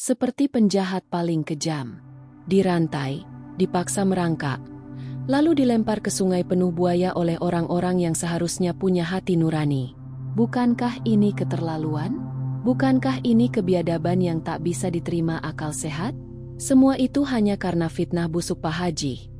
seperti penjahat paling kejam. Dirantai, dipaksa merangkak, lalu dilempar ke sungai penuh buaya oleh orang-orang yang seharusnya punya hati nurani. Bukankah ini keterlaluan? Bukankah ini kebiadaban yang tak bisa diterima akal sehat? Semua itu hanya karena fitnah busuk Pak Haji,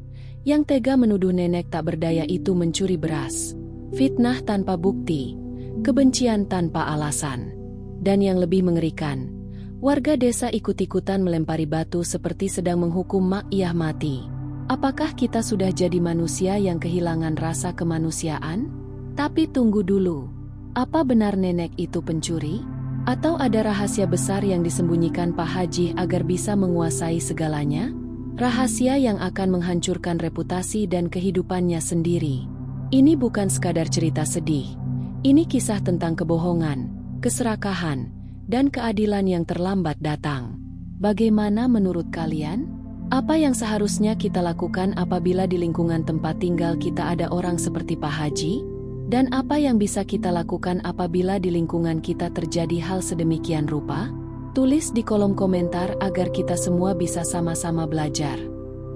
yang tega menuduh nenek tak berdaya itu mencuri beras. Fitnah tanpa bukti, kebencian tanpa alasan. Dan yang lebih mengerikan, warga desa ikut-ikutan melempari batu seperti sedang menghukum Mak Iyah mati. Apakah kita sudah jadi manusia yang kehilangan rasa kemanusiaan? Tapi tunggu dulu, apa benar nenek itu pencuri? Atau ada rahasia besar yang disembunyikan Pak Haji agar bisa menguasai segalanya? Rahasia yang akan menghancurkan reputasi dan kehidupannya sendiri. Ini bukan sekadar cerita sedih. Ini kisah tentang kebohongan, keserakahan, dan keadilan yang terlambat datang. Bagaimana menurut kalian? Apa yang seharusnya kita lakukan apabila di lingkungan tempat tinggal kita ada orang seperti Pak Haji? Dan apa yang bisa kita lakukan apabila di lingkungan kita terjadi hal sedemikian rupa? Tulis di kolom komentar agar kita semua bisa sama-sama belajar.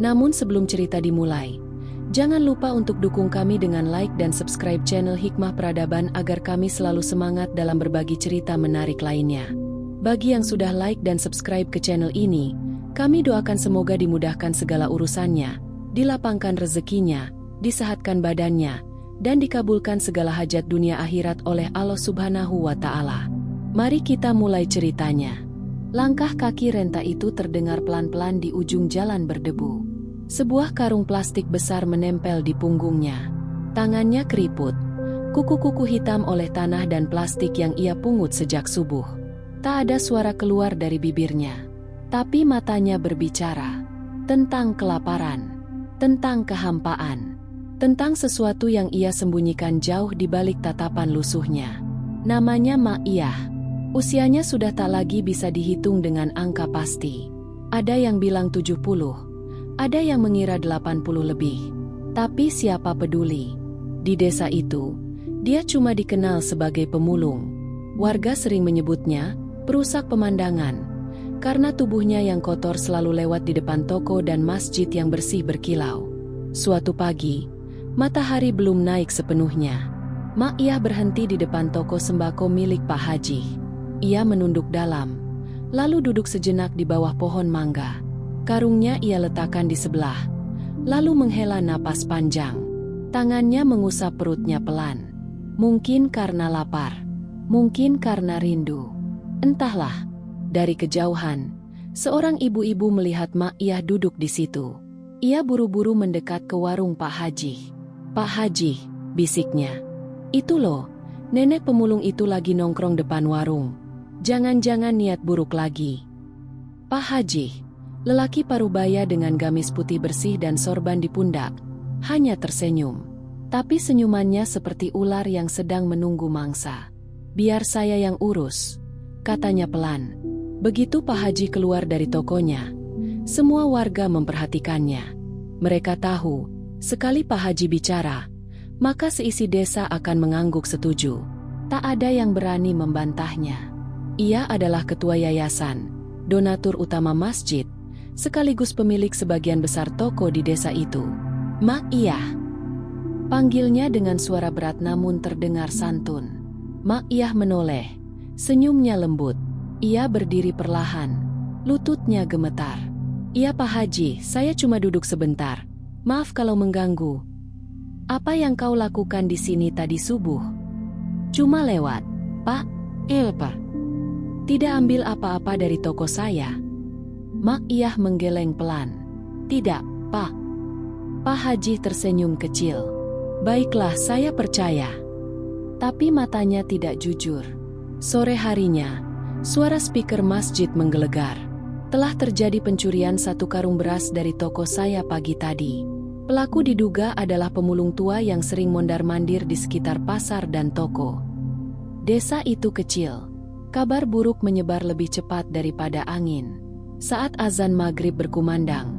Namun sebelum cerita dimulai, jangan lupa untuk dukung kami dengan like dan subscribe channel Hikmah Peradaban agar kami selalu semangat dalam berbagi cerita menarik lainnya. Bagi yang sudah like dan subscribe ke channel ini, kami doakan semoga dimudahkan segala urusannya, dilapangkan rezekinya, disehatkan badannya, dan dikabulkan segala hajat dunia akhirat oleh Allah Subhanahu wa Ta'ala. Mari kita mulai ceritanya. Langkah kaki Renta itu terdengar pelan-pelan di ujung jalan berdebu. Sebuah karung plastik besar menempel di punggungnya. Tangannya keriput, kuku-kuku hitam oleh tanah dan plastik yang ia pungut sejak subuh. Tak ada suara keluar dari bibirnya, tapi matanya berbicara tentang kelaparan, tentang kehampaan, tentang sesuatu yang ia sembunyikan jauh di balik tatapan lusuhnya. Namanya Mak Iyah. Usianya sudah tak lagi bisa dihitung dengan angka pasti. Ada yang bilang 70, ada yang mengira 80 lebih. Tapi siapa peduli? Di desa itu, dia cuma dikenal sebagai pemulung. Warga sering menyebutnya perusak pemandangan, karena tubuhnya yang kotor selalu lewat di depan toko dan masjid yang bersih berkilau. Suatu pagi, matahari belum naik sepenuhnya. Mak Iyah berhenti di depan toko sembako milik Pak Haji. Ia menunduk dalam, lalu duduk sejenak di bawah pohon mangga. Karungnya ia letakkan di sebelah, lalu menghela napas panjang. Tangannya mengusap perutnya pelan. Mungkin karena lapar, mungkin karena rindu. Entahlah, dari kejauhan, seorang ibu-ibu melihat Mak Iyah duduk di situ. Ia buru-buru mendekat ke warung Pak Haji. "Pak Haji," bisiknya. "Itu loh, nenek pemulung itu lagi nongkrong depan warung. Jangan-jangan niat buruk lagi." Pak Haji, lelaki parubaya dengan gamis putih bersih dan sorban di pundak, hanya tersenyum. Tapi senyumannya seperti ular yang sedang menunggu mangsa. "Biar saya yang urus," katanya pelan. Begitu Pak Haji keluar dari tokonya, semua warga memperhatikannya. Mereka tahu, sekali Pak Haji bicara, maka seisi desa akan mengangguk setuju. Tak ada yang berani membantahnya. Ia adalah ketua yayasan, donatur utama masjid, sekaligus pemilik sebagian besar toko di desa itu. "Mak Iyah," panggilnya dengan suara berat namun terdengar santun. Mak Iyah menoleh, senyumnya lembut. Ia berdiri perlahan, lututnya gemetar. "Iya Pak Haji, saya cuma duduk sebentar. Maaf kalau mengganggu." "Apa yang kau lakukan di sini tadi subuh?" "Cuma lewat, Pak." Pak." "Tidak ambil apa-apa dari toko saya?" Mak Iyah menggeleng pelan. "Tidak, Pak." Pak Haji tersenyum kecil. "Baiklah, saya percaya." Tapi matanya tidak jujur. Sore harinya, suara speaker masjid menggelegar. "Telah terjadi pencurian 1 karung beras dari toko saya pagi tadi. Pelaku diduga adalah pemulung tua yang sering mondar-mandir di sekitar pasar dan toko." Desa itu kecil. Kabar buruk menyebar lebih cepat daripada angin. Saat azan maghrib berkumandang,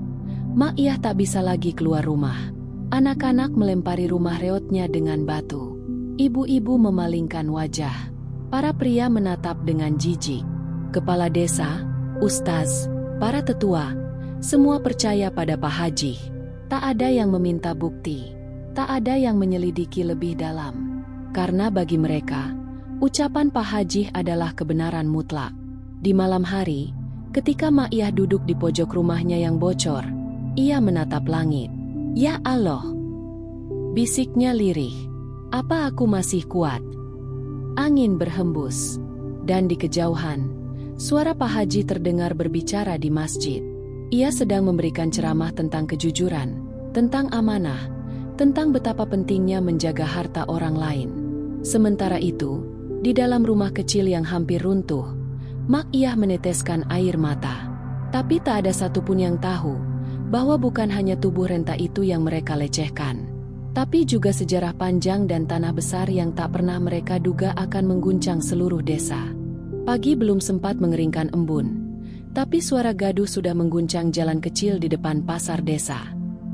Mak Iyah tak bisa lagi keluar rumah. Anak-anak melempari rumah reotnya dengan batu. Ibu-ibu memalingkan wajah. Para pria menatap dengan jijik. Kepala desa, ustaz, para tetua, semua percaya pada Pak Haji. Tak ada yang meminta bukti, tak ada yang menyelidiki lebih dalam. Karena bagi mereka, ucapan Pak Haji adalah kebenaran mutlak. Di malam hari, ketika Ma'iyah duduk di pojok rumahnya yang bocor, ia menatap langit. "Ya Allah," bisiknya lirih. "Apa aku masih kuat?" Angin berhembus, dan di kejauhan, suara Pak Haji terdengar berbicara di masjid. Ia sedang memberikan ceramah tentang kejujuran, tentang amanah, tentang betapa pentingnya menjaga harta orang lain. Sementara itu, di dalam rumah kecil yang hampir runtuh, Ma'iyah meneteskan air mata. Tapi tak ada satupun yang tahu bahwa bukan hanya tubuh renta itu yang mereka lecehkan, tapi juga sejarah panjang dan tanah besar yang tak pernah mereka duga akan mengguncang seluruh desa. Pagi belum sempat mengeringkan embun, tapi suara gaduh sudah mengguncang jalan kecil di depan pasar desa.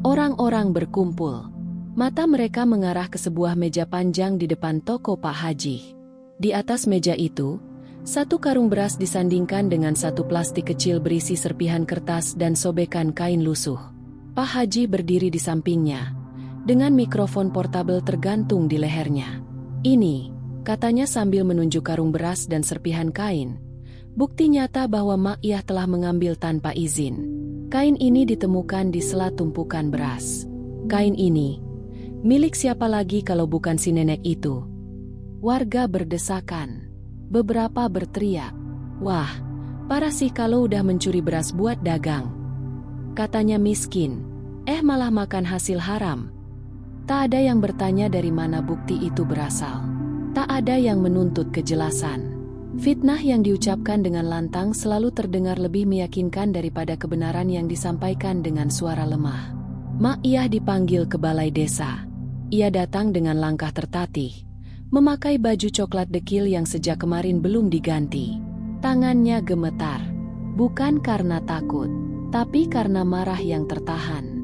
Orang-orang berkumpul. Mata mereka mengarah ke sebuah meja panjang di depan toko Pak Haji. Di atas meja itu, satu karung beras disandingkan dengan satu plastik kecil berisi serpihan kertas dan sobekan kain lusuh. Pak Haji berdiri di sampingnya, dengan mikrofon portabel tergantung di lehernya. "Ini," katanya sambil menunjuk karung beras dan serpihan kain, "bukti nyata bahwa Ma'iyah telah mengambil tanpa izin. Kain ini ditemukan di sela tumpukan beras. Kain ini, milik siapa lagi kalau bukan si nenek itu?" Warga berdesakan. Beberapa berteriak, "Wah, parah sih kalau udah mencuri beras buat dagang. Katanya miskin, malah makan hasil haram." Tak ada yang bertanya dari mana bukti itu berasal. Tak ada yang menuntut kejelasan. Fitnah yang diucapkan dengan lantang selalu terdengar lebih meyakinkan daripada kebenaran yang disampaikan dengan suara lemah. Ma'iyah dipanggil ke balai desa. Ia datang dengan langkah tertatih, memakai baju coklat dekil yang sejak kemarin belum diganti. Tangannya gemetar, bukan karena takut, tapi karena marah yang tertahan.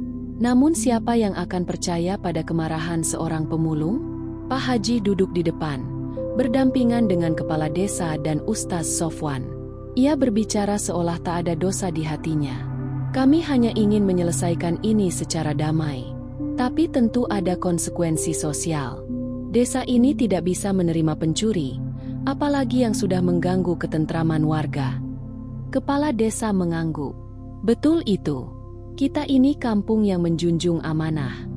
Namun siapa yang akan percaya pada kemarahan seorang pemulung? Pak Haji duduk di depan, berdampingan dengan kepala desa dan Ustaz Sofwan. Ia berbicara seolah tak ada dosa di hatinya. "Kami hanya ingin menyelesaikan ini secara damai. Tapi tentu ada konsekuensi sosial. Desa ini tidak bisa menerima pencuri, apalagi yang sudah mengganggu ketentraman warga." Kepala desa mengangguk. "Betul itu. Kita ini kampung yang menjunjung amanah."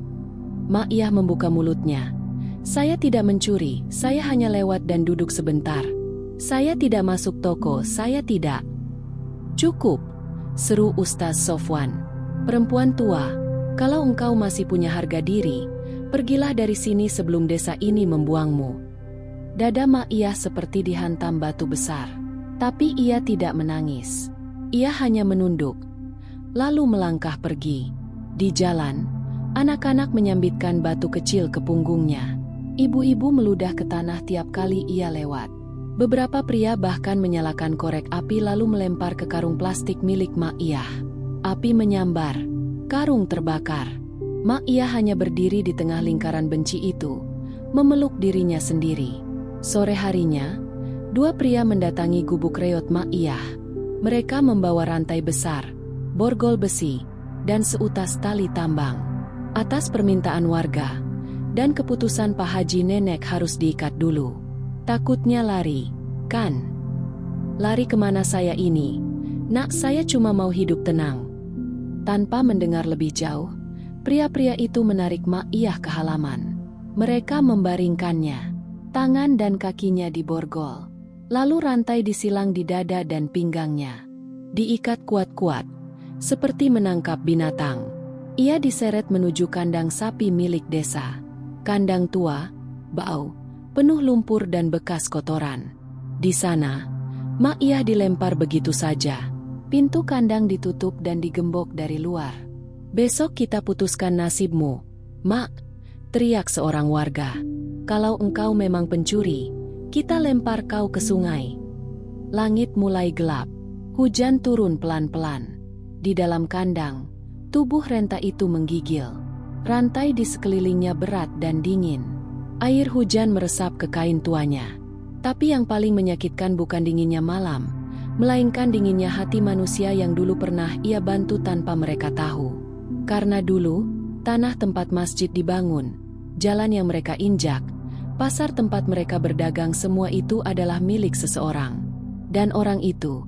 Ma'iyah membuka mulutnya. "Saya tidak mencuri, saya hanya lewat dan duduk sebentar. Saya tidak masuk toko, saya tidak." "Cukup," seru Ustaz Sofwan. "Perempuan tua, kalau engkau masih punya harga diri, pergilah dari sini sebelum desa ini membuangmu." Dada Ma'iyah seperti dihantam batu besar. Tapi ia tidak menangis. Ia hanya menunduk, lalu melangkah pergi. Di jalan, anak-anak menyambitkan batu kecil ke punggungnya. Ibu-ibu meludah ke tanah tiap kali ia lewat. Beberapa pria bahkan menyalakan korek api lalu melempar ke karung plastik milik Ma'iyah. Api menyambar, karung terbakar. Ma'iyah hanya berdiri di tengah lingkaran benci itu, memeluk dirinya sendiri. Sore harinya, dua pria mendatangi gubuk reot Ma'iyah. Mereka membawa rantai besar, borgol besi, dan seutas tali tambang. Atas permintaan warga dan keputusan Pak Haji, nenek harus diikat dulu. Takutnya lari, kan? "Lari kemana saya ini? Nak, saya cuma mau hidup tenang." Tanpa mendengar lebih jauh, pria-pria itu menarik Ma'iyah ke halaman. Mereka membaringkannya, tangan dan kakinya diborgol. Lalu rantai disilang di dada dan pinggangnya. Diikat kuat-kuat, seperti menangkap binatang. Ia diseret menuju kandang sapi milik desa. Kandang tua, bau, penuh lumpur dan bekas kotoran. Di sana, Ma'iyah dilempar begitu saja. Pintu kandang ditutup dan digembok dari luar. "Besok kita putuskan nasibmu, Mak," teriak seorang warga. "Kalau engkau memang pencuri, kita lempar kau ke sungai." Langit mulai gelap. Hujan turun pelan-pelan. Di dalam kandang, tubuh renta itu menggigil. Rantai di sekelilingnya berat dan dingin. Air hujan meresap ke kain tuanya. Tapi yang paling menyakitkan bukan dinginnya malam, melainkan dinginnya hati manusia yang dulu pernah ia bantu tanpa mereka tahu. Karena dulu, tanah tempat masjid dibangun, jalan yang mereka injak, pasar tempat mereka berdagang, semua itu adalah milik seseorang. Dan orang itu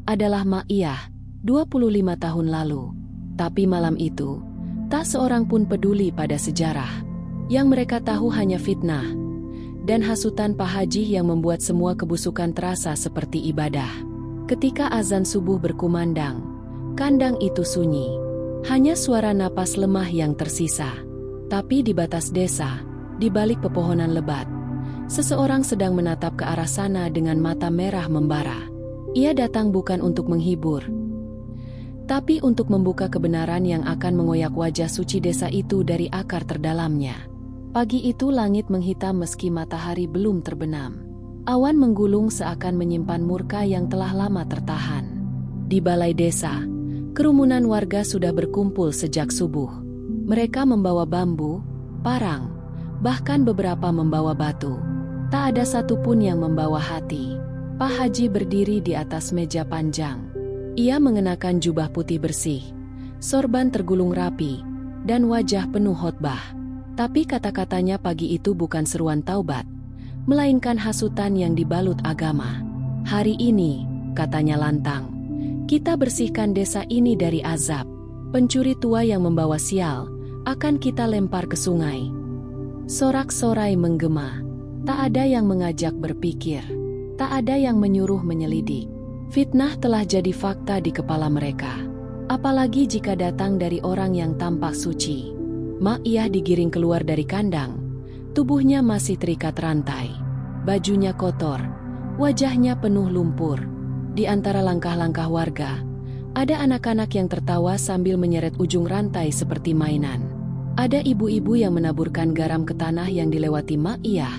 adalah Mak Iyah, 25 tahun lalu. Tapi malam itu, tak seorang pun peduli pada sejarah. Yang mereka tahu hanya fitnah dan hasutan Pak Haji yang membuat semua kebusukan terasa seperti ibadah. Ketika azan subuh berkumandang, kandang itu sunyi. Hanya suara napas lemah yang tersisa. Tapi di batas desa, di balik pepohonan lebat, seseorang sedang menatap ke arah sana dengan mata merah membara. Ia datang bukan untuk menghibur, tapi untuk membuka kebenaran yang akan mengoyak wajah suci desa itu dari akar terdalamnya. Pagi itu langit menghitam meski matahari belum terbenam. Awan menggulung seakan menyimpan murka yang telah lama tertahan. Di balai desa, kerumunan warga sudah berkumpul sejak subuh. Mereka membawa bambu, parang, bahkan beberapa membawa batu. Tak ada satupun yang membawa hati. Pak Haji berdiri di atas meja panjang. Ia mengenakan jubah putih bersih, sorban tergulung rapi, dan wajah penuh khotbah. Tapi kata-katanya pagi itu bukan seruan taubat, melainkan hasutan yang dibalut agama. Hari ini, katanya lantang, kita bersihkan desa ini dari azab. Pencuri tua yang membawa sial akan kita lempar ke sungai. Sorak-sorai menggema. Tak ada yang mengajak berpikir. Tak ada yang menyuruh menyelidik. Fitnah telah jadi fakta di kepala mereka. Apalagi jika datang dari orang yang tampak suci. Mak Iyah digiring keluar dari kandang. Tubuhnya masih terikat rantai. Bajunya kotor. Wajahnya penuh lumpur. Di antara langkah-langkah warga, ada anak-anak yang tertawa sambil menyeret ujung rantai seperti mainan. Ada ibu-ibu yang menaburkan garam ke tanah yang dilewati Mak Iyah,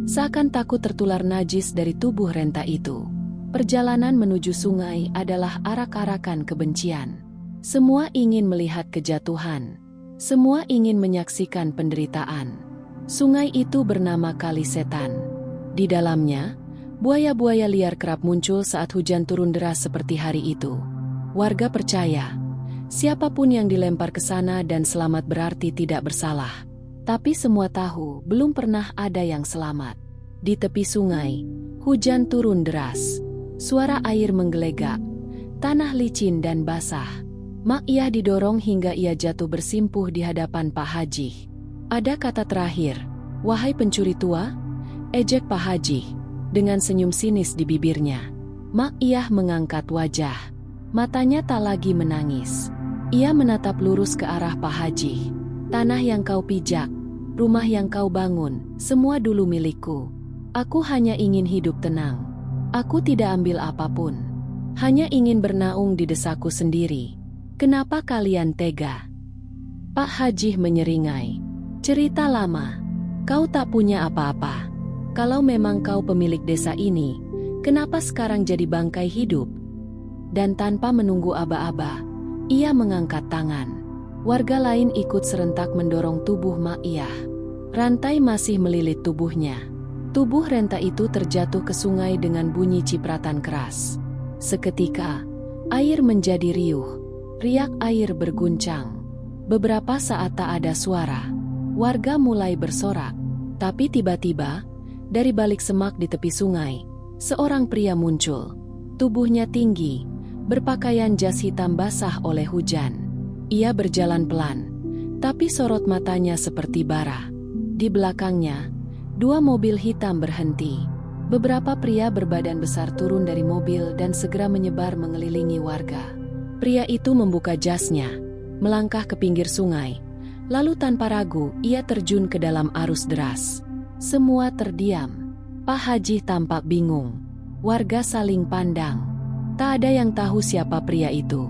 seakan takut tertular najis dari tubuh renta itu. Perjalanan menuju sungai adalah arak-arakan kebencian. Semua ingin melihat kejatuhan. Semua ingin menyaksikan penderitaan. Sungai itu bernama Kali Setan. Di dalamnya, buaya-buaya liar kerap muncul saat hujan turun deras seperti hari itu. Warga percaya, siapapun yang dilempar ke sana dan selamat berarti tidak bersalah. Tapi semua tahu, belum pernah ada yang selamat. Di tepi sungai, hujan turun deras. Suara air menggelegak, tanah licin dan basah. Mak Iyah didorong hingga ia jatuh bersimpuh di hadapan Pak Haji. Ada kata terakhir, "Wahai pencuri tua," ejek Pak Haji, dengan senyum sinis di bibirnya. Mak Iyah mengangkat wajah. Matanya tak lagi menangis. Ia menatap lurus ke arah Pak Haji. "Tanah yang kau pijak, rumah yang kau bangun, semua dulu milikku. Aku hanya ingin hidup tenang. Aku tidak ambil apapun. Hanya ingin bernaung di desaku sendiri. Kenapa kalian tega?" Pak Haji menyeringai. "Cerita lama. Kau tak punya apa-apa. Kalau memang kau pemilik desa ini, kenapa sekarang jadi bangkai hidup?" Dan tanpa menunggu aba-aba, ia mengangkat tangan. Warga lain ikut serentak mendorong tubuh Mak Iyah. Rantai masih melilit tubuhnya. Tubuh renta itu terjatuh ke sungai dengan bunyi cipratan keras. Seketika, air menjadi riuh. Riak air berguncang. Beberapa saat tak ada suara. Warga mulai bersorak. Tapi tiba-tiba, dari balik semak di tepi sungai, seorang pria muncul. Tubuhnya tinggi, berpakaian jas hitam basah oleh hujan. Ia berjalan pelan, tapi sorot matanya seperti bara. Di belakangnya, 2 mobil hitam berhenti. Beberapa pria berbadan besar turun dari mobil dan segera menyebar mengelilingi warga. Pria itu membuka jasnya, melangkah ke pinggir sungai. Lalu tanpa ragu, ia terjun ke dalam arus deras. Semua terdiam. Pak Haji tampak bingung. Warga saling pandang. Tak ada yang tahu siapa pria itu.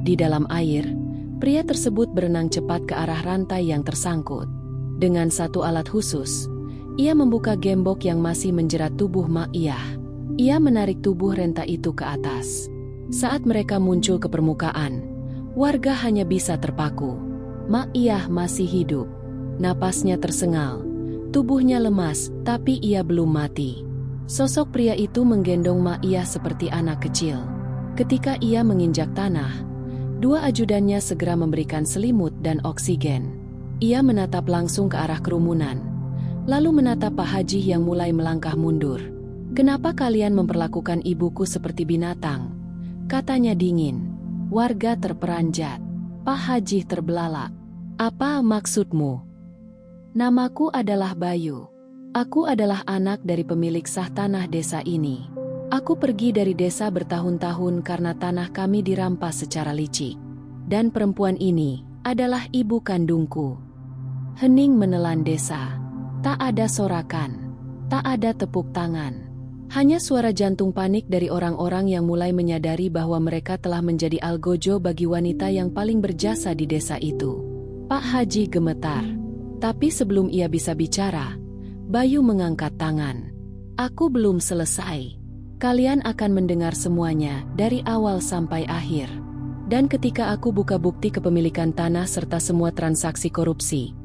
Di dalam air, pria tersebut berenang cepat ke arah rantai yang tersangkut. Dengan satu alat khusus, ia membuka gembok yang masih menjerat tubuh Mak Iyah. Ia menarik tubuh renta itu ke atas. Saat mereka muncul ke permukaan, warga hanya bisa terpaku. Mak Iyah masih hidup. Napasnya tersengal. Tubuhnya lemas, tapi ia belum mati. Sosok pria itu menggendong Mak Iyah seperti anak kecil. Ketika ia menginjak tanah, dua ajudannya segera memberikan selimut dan oksigen. Ia menatap langsung ke arah kerumunan, lalu menatap Pak Haji yang mulai melangkah mundur. "Kenapa kalian memperlakukan ibuku seperti binatang?" katanya dingin. Warga terperanjat. Pak Haji terbelalak. "Apa maksudmu?" "Namaku adalah Bayu. Aku adalah anak dari pemilik sah tanah desa ini. Aku pergi dari desa bertahun-tahun karena tanah kami dirampas secara licik. Dan perempuan ini adalah ibu kandungku." Hening menelan desa. Tak ada sorakan. Tak ada tepuk tangan. Hanya suara jantung panik dari orang-orang yang mulai menyadari bahwa mereka telah menjadi algojo bagi wanita yang paling berjasa di desa itu. Pak Haji gemetar. Tapi sebelum ia bisa bicara, Bayu mengangkat tangan. "Aku belum selesai. Kalian akan mendengar semuanya dari awal sampai akhir. Dan ketika aku buka bukti kepemilikan tanah serta semua transaksi korupsi,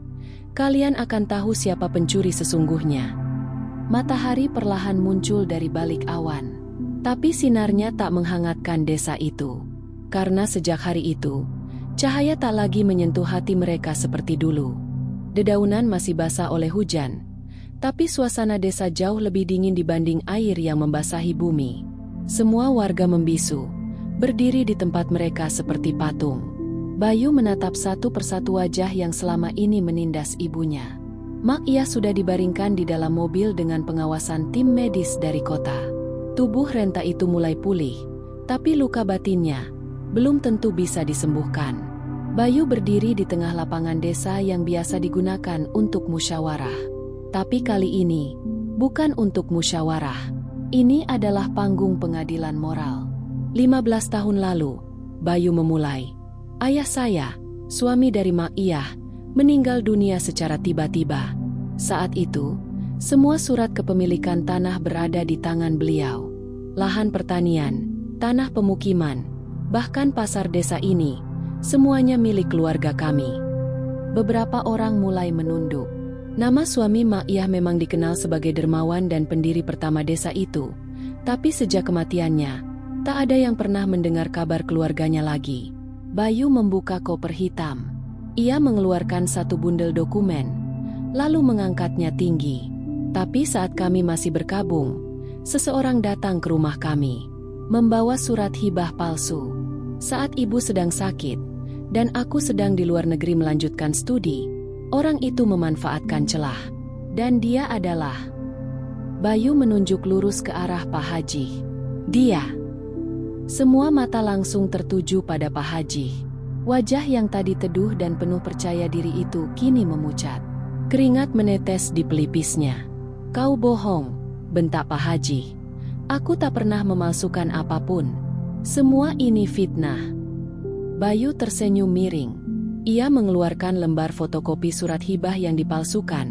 kalian akan tahu siapa pencuri sesungguhnya." Matahari perlahan muncul dari balik awan. Tapi sinarnya tak menghangatkan desa itu. Karena sejak hari itu, cahaya tak lagi menyentuh hati mereka seperti dulu. Dedaunan masih basah oleh hujan, tapi suasana desa jauh lebih dingin dibanding air yang membasahi bumi. Semua warga membisu, berdiri di tempat mereka seperti patung. Bayu menatap satu persatu wajah yang selama ini menindas ibunya. Mak Iyah sudah dibaringkan di dalam mobil dengan pengawasan tim medis dari kota. Tubuh renta itu mulai pulih, tapi luka batinnya belum tentu bisa disembuhkan. Bayu berdiri di tengah lapangan desa yang biasa digunakan untuk musyawarah. Tapi kali ini, bukan untuk musyawarah. Ini adalah panggung pengadilan moral. 15 tahun lalu, Bayu memulai. Ayah saya, suami dari Mak Iyah, meninggal dunia secara tiba-tiba. Saat itu, semua surat kepemilikan tanah berada di tangan beliau. Lahan pertanian, tanah pemukiman, bahkan pasar desa ini, semuanya milik keluarga kami. Beberapa orang mulai menunduk. Nama suami Mak Iyah memang dikenal sebagai dermawan dan pendiri pertama desa itu, tapi sejak kematiannya, tak ada yang pernah mendengar kabar keluarganya lagi. Bayu membuka koper hitam. Ia mengeluarkan satu bundel dokumen, lalu mengangkatnya tinggi. Tapi saat kami masih berkabung, seseorang datang ke rumah kami, membawa surat hibah palsu. Saat ibu sedang sakit, dan aku sedang di luar negeri melanjutkan studi, orang itu memanfaatkan celah. Dan dia adalah... Bayu menunjuk lurus ke arah Pak Haji. Dia. Semua mata langsung tertuju pada Pak Haji. Wajah yang tadi teduh dan penuh percaya diri itu kini memucat. Keringat menetes di pelipisnya. Kau bohong, bentak Pak Haji. Aku tak pernah memalsukan apapun. Semua ini fitnah. Bayu tersenyum miring. Ia mengeluarkan lembar fotokopi surat hibah yang dipalsukan,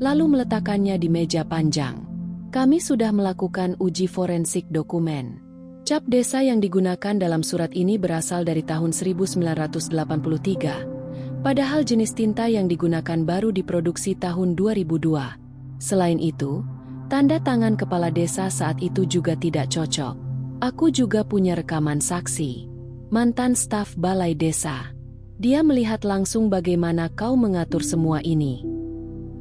lalu meletakkannya di meja panjang. Kami sudah melakukan uji forensik dokumen. Cap desa yang digunakan dalam surat ini berasal dari tahun 1983, padahal jenis tinta yang digunakan baru diproduksi tahun 2002. Selain itu, tanda tangan kepala desa saat itu juga tidak cocok. Aku juga punya rekaman saksi. Mantan staf balai desa. Dia melihat langsung bagaimana kau mengatur semua ini.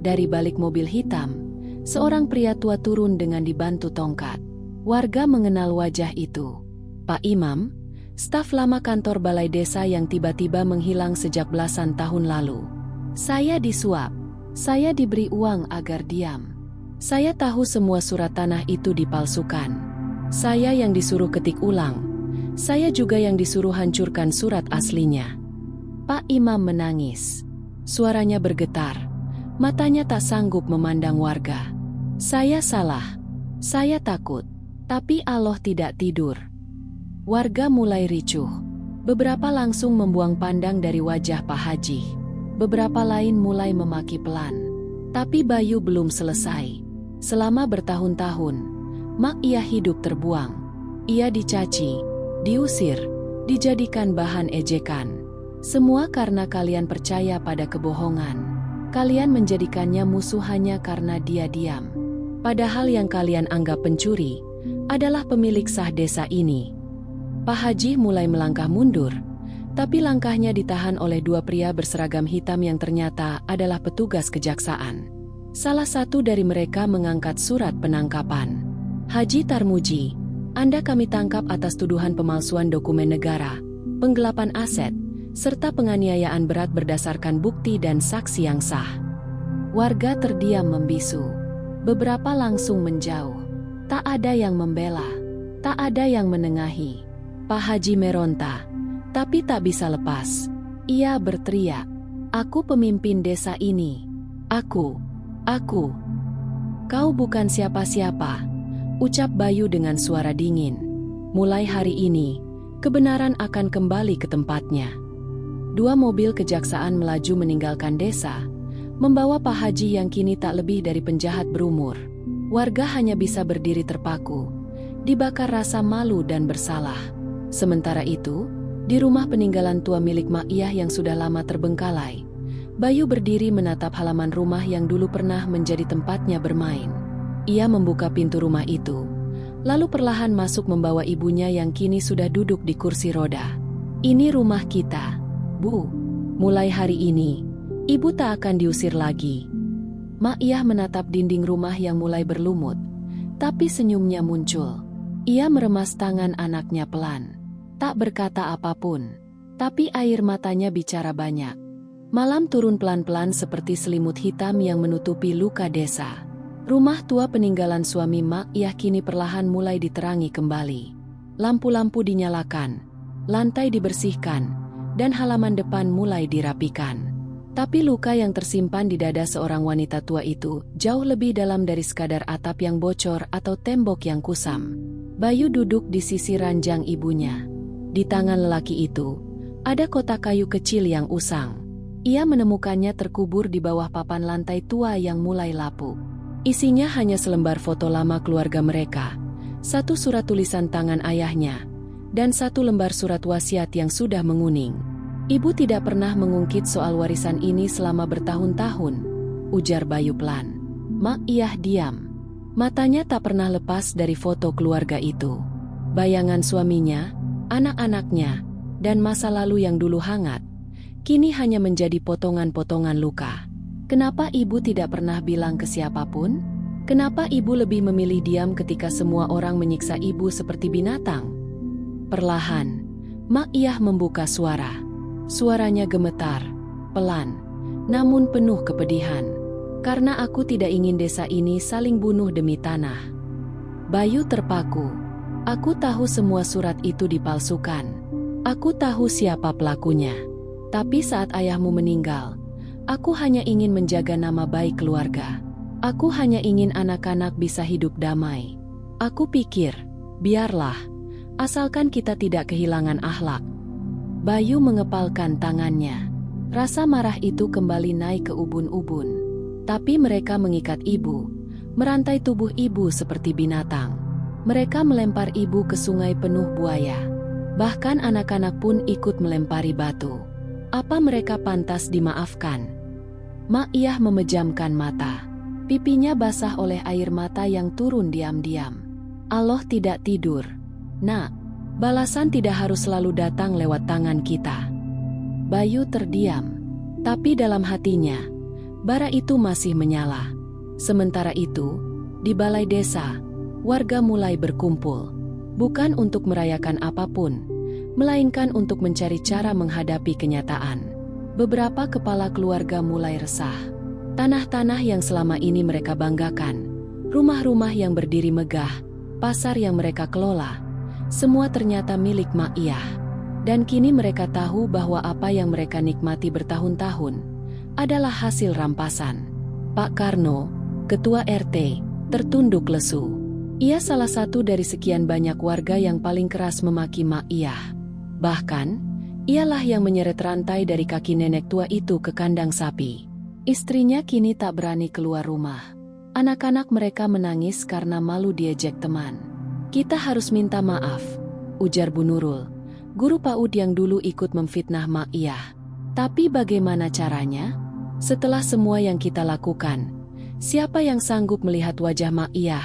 Dari balik mobil hitam, seorang pria tua turun dengan dibantu tongkat. Warga mengenal wajah itu. Pak Imam, staf lama kantor balai desa yang tiba-tiba menghilang sejak belasan tahun lalu. Saya disuap. Saya diberi uang agar diam. Saya tahu semua surat tanah itu dipalsukan. Saya yang disuruh ketik ulang. Saya juga yang disuruh hancurkan surat aslinya. Pak Imam menangis. Suaranya bergetar. Matanya tak sanggup memandang warga. Saya salah. Saya takut. Tapi Allah tidak tidur. Warga mulai ricuh. Beberapa langsung membuang pandang dari wajah Pak Haji. Beberapa lain mulai memaki pelan. Tapi Bayu belum selesai. Selama bertahun-tahun, Mak Iyah hidup terbuang. Ia dicaci, diusir, dijadikan bahan ejekan. Semua karena kalian percaya pada kebohongan. Kalian menjadikannya musuh hanya karena dia diam. Padahal yang kalian anggap pencuri adalah pemilik sah desa ini. Pak Haji mulai melangkah mundur, tapi langkahnya ditahan oleh dua pria berseragam hitam yang ternyata adalah petugas kejaksaan. Salah satu dari mereka mengangkat surat penangkapan. Haji Tarmuji, Anda kami tangkap atas tuduhan pemalsuan dokumen negara, penggelapan aset, serta penganiayaan berat berdasarkan bukti dan saksi yang sah. Warga terdiam membisu. Beberapa langsung menjauh. Tak ada yang membela. Tak ada yang menengahi. Pak Haji meronta, tapi tak bisa lepas. Ia berteriak, "Aku pemimpin desa ini. Aku. Kau bukan siapa-siapa," ucap Bayu dengan suara dingin. Mulai hari ini, kebenaran akan kembali ke tempatnya. Dua mobil kejaksaan melaju meninggalkan desa, membawa Pak Haji yang kini tak lebih dari penjahat berumur. Warga hanya bisa berdiri terpaku, dibakar rasa malu dan bersalah. Sementara itu, di rumah peninggalan tua milik Mak Iyah yang sudah lama terbengkalai, Bayu berdiri menatap halaman rumah yang dulu pernah menjadi tempatnya bermain. Ia membuka pintu rumah itu, lalu perlahan masuk membawa ibunya yang kini sudah duduk di kursi roda. "Ini rumah kita, Bu. Mulai hari ini, Ibu tak akan diusir lagi." Mak Iyah menatap dinding rumah yang mulai berlumut, tapi senyumnya muncul. Ia meremas tangan anaknya pelan. Tak berkata apapun, tapi air matanya bicara banyak. Malam turun pelan-pelan seperti selimut hitam yang menutupi luka desa. Rumah tua peninggalan suami Mak Iyah kini perlahan mulai diterangi kembali. Lampu-lampu dinyalakan, lantai dibersihkan, dan halaman depan mulai dirapikan. Tapi luka yang tersimpan di dada seorang wanita tua itu jauh lebih dalam dari sekadar atap yang bocor atau tembok yang kusam. Bayu duduk di sisi ranjang ibunya. Di tangan lelaki itu, ada kotak kayu kecil yang usang. Ia menemukannya terkubur di bawah papan lantai tua yang mulai lapuk. Isinya hanya selembar foto lama keluarga mereka, satu surat tulisan tangan ayahnya, dan satu lembar surat wasiat yang sudah menguning. "Ibu tidak pernah mengungkit soal warisan ini selama bertahun-tahun," ujar Bayu pelan. Mak Iyah diam. Matanya tak pernah lepas dari foto keluarga itu. Bayangan suaminya, anak-anaknya, dan masa lalu yang dulu hangat, kini hanya menjadi potongan-potongan luka. Kenapa ibu tidak pernah bilang ke siapapun? Kenapa ibu lebih memilih diam ketika semua orang menyiksa ibu seperti binatang? Perlahan, Mak Iyah membuka suara. Suaranya gemetar, pelan, namun penuh kepedihan. "Karena aku tidak ingin desa ini saling bunuh demi tanah." Bayu terpaku. "Aku tahu semua surat itu dipalsukan. Aku tahu siapa pelakunya. Tapi saat ayahmu meninggal, aku hanya ingin menjaga nama baik keluarga. Aku hanya ingin anak-anak bisa hidup damai. Aku pikir, biarlah, asalkan kita tidak kehilangan akhlak." Bayu mengepalkan tangannya. Rasa marah itu kembali naik ke ubun-ubun. Tapi mereka mengikat ibu, merantai tubuh ibu seperti binatang. Mereka melempar ibu ke sungai penuh buaya. Bahkan anak-anak pun ikut melempari batu. Apa mereka pantas dimaafkan? Mak Iyah memejamkan mata. Pipinya basah oleh air mata yang turun diam-diam. "Allah tidak tidur, Nak. Balasan tidak harus selalu datang lewat tangan kita." Bayu terdiam, tapi dalam hatinya, bara itu masih menyala. Sementara itu, di balai desa, warga mulai berkumpul. Bukan untuk merayakan apapun, melainkan untuk mencari cara menghadapi kenyataan. Beberapa kepala keluarga mulai resah. Tanah-tanah yang selama ini mereka banggakan, rumah-rumah yang berdiri megah, pasar yang mereka kelola, semua ternyata milik Mak Iyah. Dan kini mereka tahu bahwa apa yang mereka nikmati bertahun-tahun adalah hasil rampasan. Pak Karno, ketua RT, tertunduk lesu. Ia salah satu dari sekian banyak warga yang paling keras memaki Mak Iyah. Bahkan, ialah yang menyeret rantai dari kaki nenek tua itu ke kandang sapi. Istrinya kini tak berani keluar rumah. Anak-anak mereka menangis karena malu diejek teman. "Kita harus minta maaf," ujar Bu Nurul, guru PAUD yang dulu ikut memfitnah Mak Iyah. "Tapi bagaimana caranya? Setelah semua yang kita lakukan, Siapa yang sanggup melihat wajah Mak Iyah?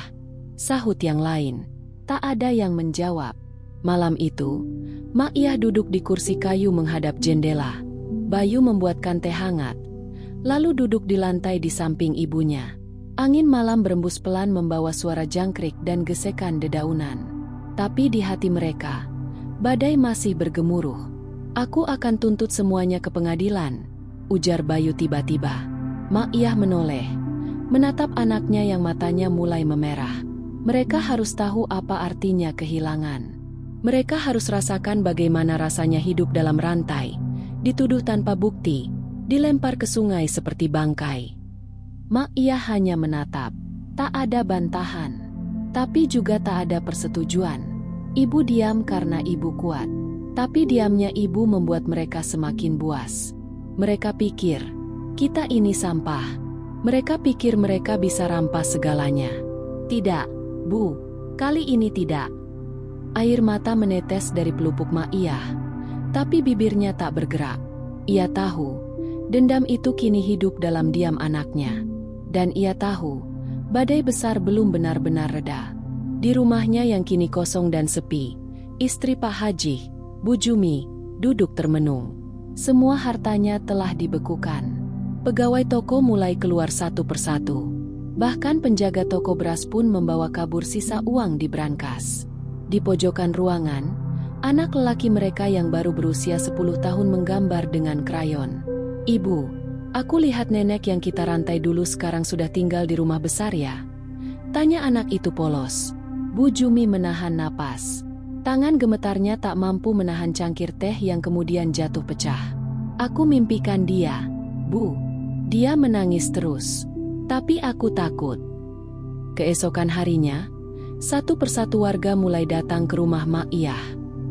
Sahut yang lain. Tak ada yang menjawab. Malam itu, Mak Iyah duduk di kursi kayu menghadap jendela. Bayu membuatkan teh hangat, lalu duduk di lantai di samping ibunya. Angin malam berembus pelan membawa suara jangkrik dan gesekan dedaunan. Tapi di hati mereka, badai masih bergemuruh. Aku akan tuntut semuanya ke pengadilan, ujar Bayu tiba-tiba. Mak Iyah menoleh, menatap anaknya yang matanya mulai memerah. Mereka harus tahu apa artinya kehilangan. Mereka harus rasakan bagaimana rasanya hidup dalam rantai, dituduh tanpa bukti, dilempar ke sungai seperti bangkai. Mak Iyah hanya menatap, tak ada bantahan, tapi juga tak ada persetujuan. Ibu diam karena ibu kuat, tapi diamnya ibu membuat mereka semakin buas. Mereka pikir, kita ini sampah. Mereka pikir mereka bisa rampas segalanya. Tidak, Bu, kali ini tidak. Air mata menetes dari pelupuk Mak Iyah, tapi bibirnya tak bergerak. Ia tahu, dendam itu kini hidup dalam diam anaknya. Dan ia tahu, badai besar belum benar-benar reda. Di rumahnya yang kini kosong dan sepi, istri Pak Haji, Bu Jumi, duduk termenung. Semua hartanya telah dibekukan. Pegawai toko mulai keluar satu persatu. Bahkan penjaga toko beras pun membawa kabur sisa uang di brankas. Di pojokan ruangan, anak lelaki mereka yang baru berusia 10 tahun menggambar dengan krayon. Ibu, aku lihat nenek yang kita rantai dulu sekarang sudah tinggal di rumah besar ya? Tanya anak itu polos. Bu Jumi menahan napas. Tangan gemetarnya tak mampu menahan cangkir teh yang kemudian jatuh pecah. Aku mimpikan dia, Bu. Dia menangis terus. Tapi aku takut. Keesokan harinya, satu persatu warga mulai datang ke rumah Mak Iyah.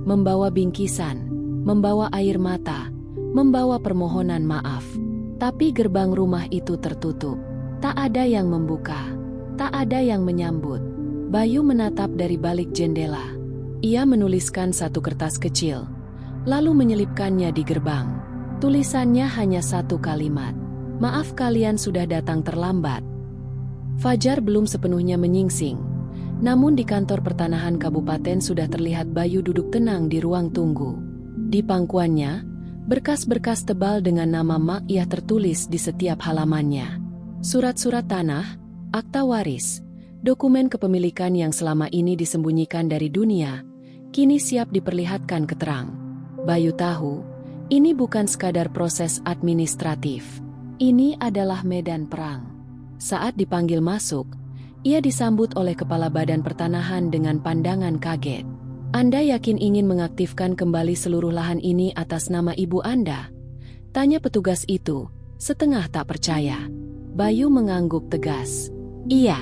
Membawa bingkisan, membawa air mata, membawa permohonan maaf. Tapi gerbang rumah itu tertutup. Tak ada yang membuka. Tak ada yang menyambut. Bayu menatap dari balik jendela. Ia menuliskan satu kertas kecil, lalu menyelipkannya di gerbang. Tulisannya hanya satu kalimat. Maaf kalian sudah datang terlambat. Fajar belum sepenuhnya menyingsing. Namun di kantor pertanahan kabupaten sudah terlihat Bayu duduk tenang di ruang tunggu. Di pangkuannya, berkas-berkas tebal dengan nama Mak Iyah tertulis di setiap halamannya. Surat-surat tanah, akta waris, dokumen kepemilikan yang selama ini disembunyikan dari dunia, kini siap diperlihatkan ke terang. Bayu tahu, ini bukan sekadar proses administratif. Ini adalah medan perang. Saat dipanggil masuk, ia disambut oleh Kepala Badan Pertanahan dengan pandangan kaget. Anda yakin ingin mengaktifkan kembali seluruh lahan ini atas nama ibu Anda? Tanya petugas itu, setengah tak percaya. Bayu mengangguk tegas. Iya.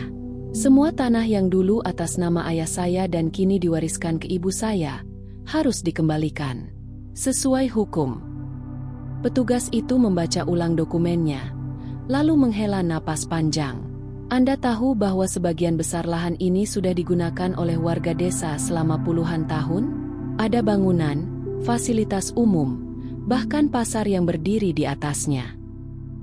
Semua tanah yang dulu atas nama ayah saya dan kini diwariskan ke ibu saya, harus dikembalikan. Sesuai hukum. Petugas itu membaca ulang dokumennya, lalu menghela napas panjang. Anda tahu bahwa sebagian besar lahan ini sudah digunakan oleh warga desa selama puluhan tahun? Ada bangunan, fasilitas umum, bahkan pasar yang berdiri di atasnya.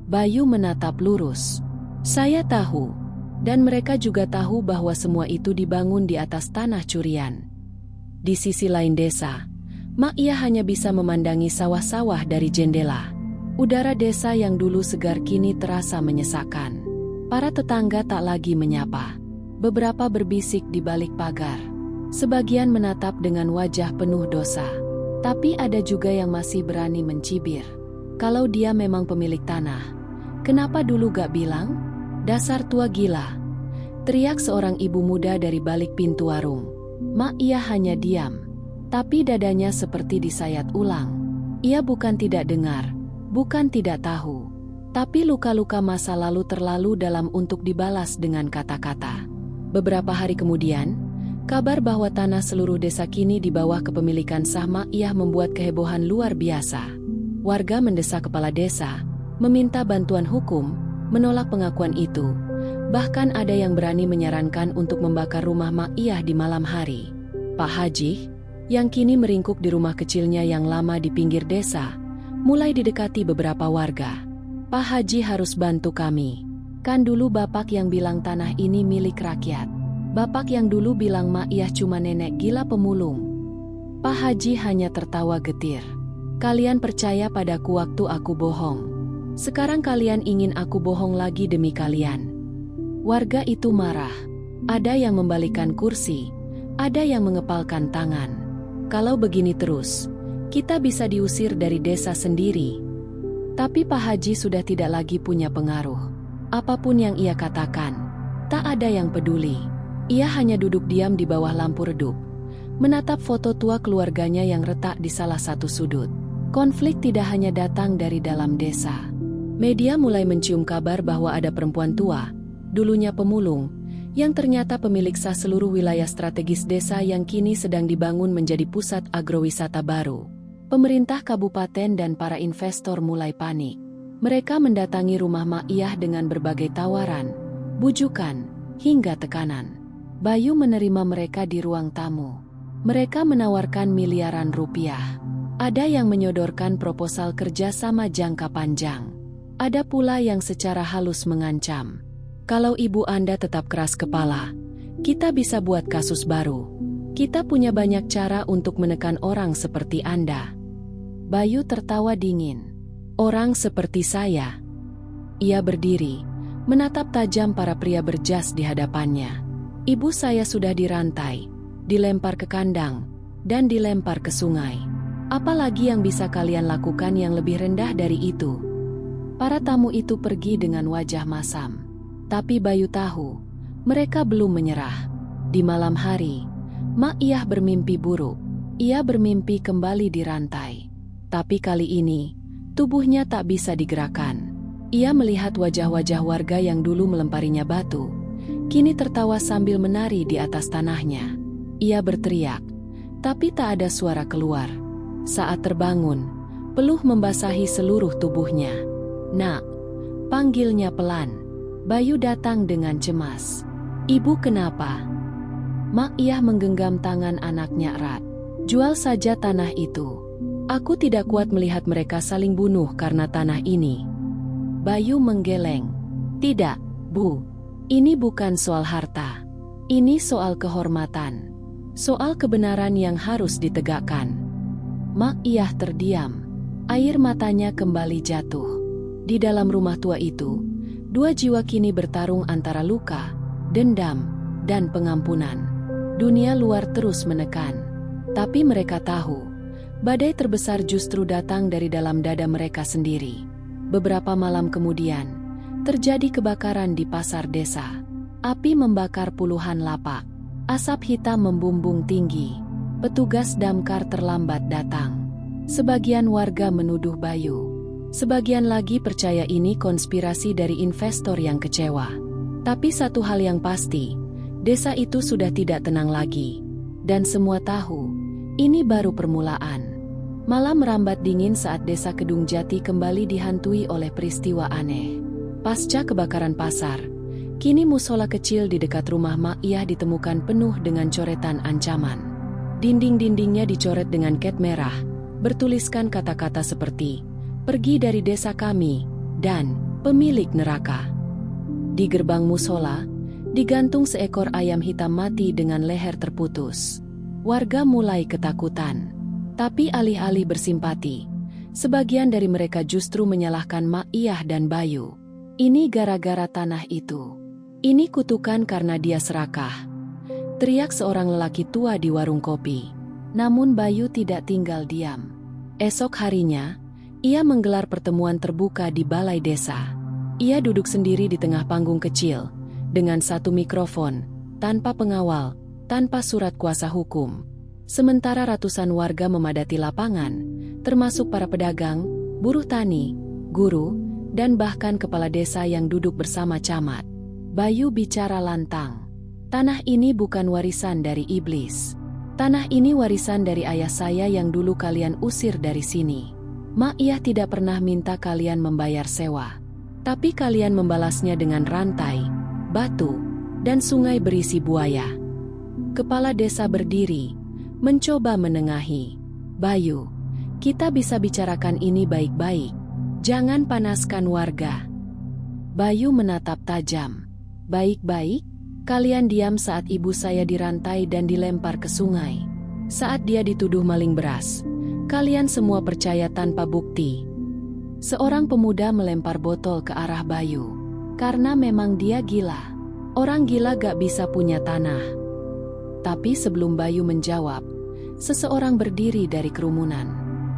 Bayu menatap lurus. Saya tahu. Dan mereka juga tahu bahwa semua itu dibangun di atas tanah curian. Di sisi lain desa, Mak Iyah hanya bisa memandangi sawah-sawah dari jendela. Udara desa yang dulu segar kini terasa menyesakkan. Para tetangga tak lagi menyapa. Beberapa berbisik di balik pagar. Sebagian menatap dengan wajah penuh dosa. Tapi ada juga yang masih berani mencibir. Kalau dia memang pemilik tanah, kenapa dulu gak bilang? Dasar tua gila, teriak seorang ibu muda dari balik pintu warung. Mak Iyah hanya diam, tapi dadanya seperti disayat ulang. Ia bukan tidak dengar, bukan tidak tahu, tapi luka-luka masa lalu terlalu dalam untuk dibalas dengan kata-kata. Beberapa hari kemudian, kabar bahwa tanah seluruh desa kini di bawah kepemilikan sah Mak Iyah membuat kehebohan luar biasa. Warga mendesak kepala desa, meminta bantuan hukum, menolak pengakuan itu. Bahkan ada yang berani menyarankan untuk membakar rumah Mak Iyah di malam hari. Pak Haji, yang kini meringkuk di rumah kecilnya yang lama di pinggir desa, mulai didekati beberapa warga. Pak Haji harus bantu kami. Kan dulu bapak yang bilang tanah ini milik rakyat. Bapak yang dulu bilang Mak Iyah cuma nenek gila pemulung. Pak Haji hanya tertawa getir. Kalian percaya padaku waktu aku bohong. Sekarang kalian ingin aku bohong lagi demi kalian. Warga itu marah. Ada yang membalikkan kursi, ada yang mengepalkan tangan. Kalau begini terus, kita bisa diusir dari desa sendiri. Tapi Pak Haji sudah tidak lagi punya pengaruh. Apapun yang ia katakan, tak ada yang peduli. Ia hanya duduk diam di bawah lampu redup, menatap foto tua keluarganya yang retak di salah satu sudut. Konflik tidak hanya datang dari dalam desa. Media mulai mencium kabar bahwa ada perempuan tua, dulunya pemulung, yang ternyata pemilik sah seluruh wilayah strategis desa yang kini sedang dibangun menjadi pusat agrowisata baru. Pemerintah kabupaten dan para investor mulai panik. Mereka mendatangi rumah Mak Iyah dengan berbagai tawaran, bujukan, hingga tekanan. Bayu menerima mereka di ruang tamu. Mereka menawarkan miliaran rupiah. Ada yang menyodorkan proposal kerjasama jangka panjang. Ada pula yang secara halus mengancam. Kalau ibu Anda tetap keras kepala, kita bisa buat kasus baru. Kita punya banyak cara untuk menekan orang seperti Anda. Bayu tertawa dingin. Orang seperti saya. Ia berdiri, menatap tajam para pria berjas di hadapannya. Ibu saya sudah dirantai, dilempar ke kandang, dan dilempar ke sungai. Apalagi yang bisa kalian lakukan yang lebih rendah dari itu? Para tamu itu pergi dengan wajah masam. Tapi Bayu tahu, mereka belum menyerah. Di malam hari, Mak Iyah bermimpi buruk. Ia bermimpi kembali dirantai. Tapi kali ini, tubuhnya tak bisa digerakkan. Ia melihat wajah-wajah warga yang dulu melemparinya batu, kini tertawa sambil menari di atas tanahnya. Ia berteriak, tapi tak ada suara keluar. Saat terbangun, peluh membasahi seluruh tubuhnya. "Nak," panggilnya pelan. Bayu datang dengan cemas. "Ibu kenapa?" Mak Iyah menggenggam tangan anaknya erat. "Jual saja tanah itu. Aku tidak kuat melihat mereka saling bunuh karena tanah ini." Bayu menggeleng. "Tidak, Bu. Ini bukan soal harta. Ini soal kehormatan. Soal kebenaran yang harus ditegakkan." Mak Iyah terdiam. Air matanya kembali jatuh. Di dalam rumah tua itu, dua jiwa kini bertarung antara luka, dendam, dan pengampunan. Dunia luar terus menekan. Tapi mereka tahu, badai terbesar justru datang dari dalam dada mereka sendiri. Beberapa malam kemudian, terjadi kebakaran di pasar desa. Api membakar puluhan lapak. Asap hitam membumbung tinggi. Petugas damkar terlambat datang. Sebagian warga menuduh Bayu. Sebagian lagi percaya ini konspirasi dari investor yang kecewa. Tapi satu hal yang pasti, desa itu sudah tidak tenang lagi. Dan semua tahu, ini baru permulaan. Malam merambat dingin saat desa Kedung Jati kembali dihantui oleh peristiwa aneh. Pasca kebakaran pasar, kini musola kecil di dekat rumah Mak Iyah ditemukan penuh dengan coretan ancaman. Dinding-dindingnya dicoret dengan cat merah, bertuliskan kata-kata seperti, "Pergi dari desa kami," dan "Pemilik neraka." Di gerbang musola, digantung seekor ayam hitam mati dengan leher terputus. Warga mulai ketakutan. Tapi alih-alih bersimpati, sebagian dari mereka justru menyalahkan Mak Iyah dan Bayu. "Ini gara-gara tanah itu. Ini kutukan karena dia serakah," teriak seorang lelaki tua di warung kopi. Namun Bayu tidak tinggal diam. Esok harinya, ia menggelar pertemuan terbuka di balai desa. Ia duduk sendiri di tengah panggung kecil, dengan satu mikrofon, tanpa pengawal, tanpa surat kuasa hukum. Sementara ratusan warga memadati lapangan, termasuk para pedagang, buruh tani, guru, dan bahkan kepala desa yang duduk bersama camat. Bayu bicara lantang. "Tanah ini bukan warisan dari iblis. Tanah ini warisan dari ayah saya yang dulu kalian usir dari sini. Mak Iyah tidak pernah minta kalian membayar sewa. Tapi kalian membalasnya dengan rantai, batu, dan sungai berisi buaya." Kepala desa berdiri, mencoba menengahi. "Bayu, kita bisa bicarakan ini baik-baik. Jangan panaskan warga." Bayu menatap tajam. Baik-baik, kalian diam saat ibu saya dirantai dan dilempar ke sungai. Saat dia dituduh maling beras, kalian semua percaya tanpa bukti. Seorang pemuda melempar botol ke arah Bayu. Karena memang dia gila. Orang gila gak bisa punya tanah. Tapi sebelum Bayu menjawab, seseorang berdiri dari kerumunan.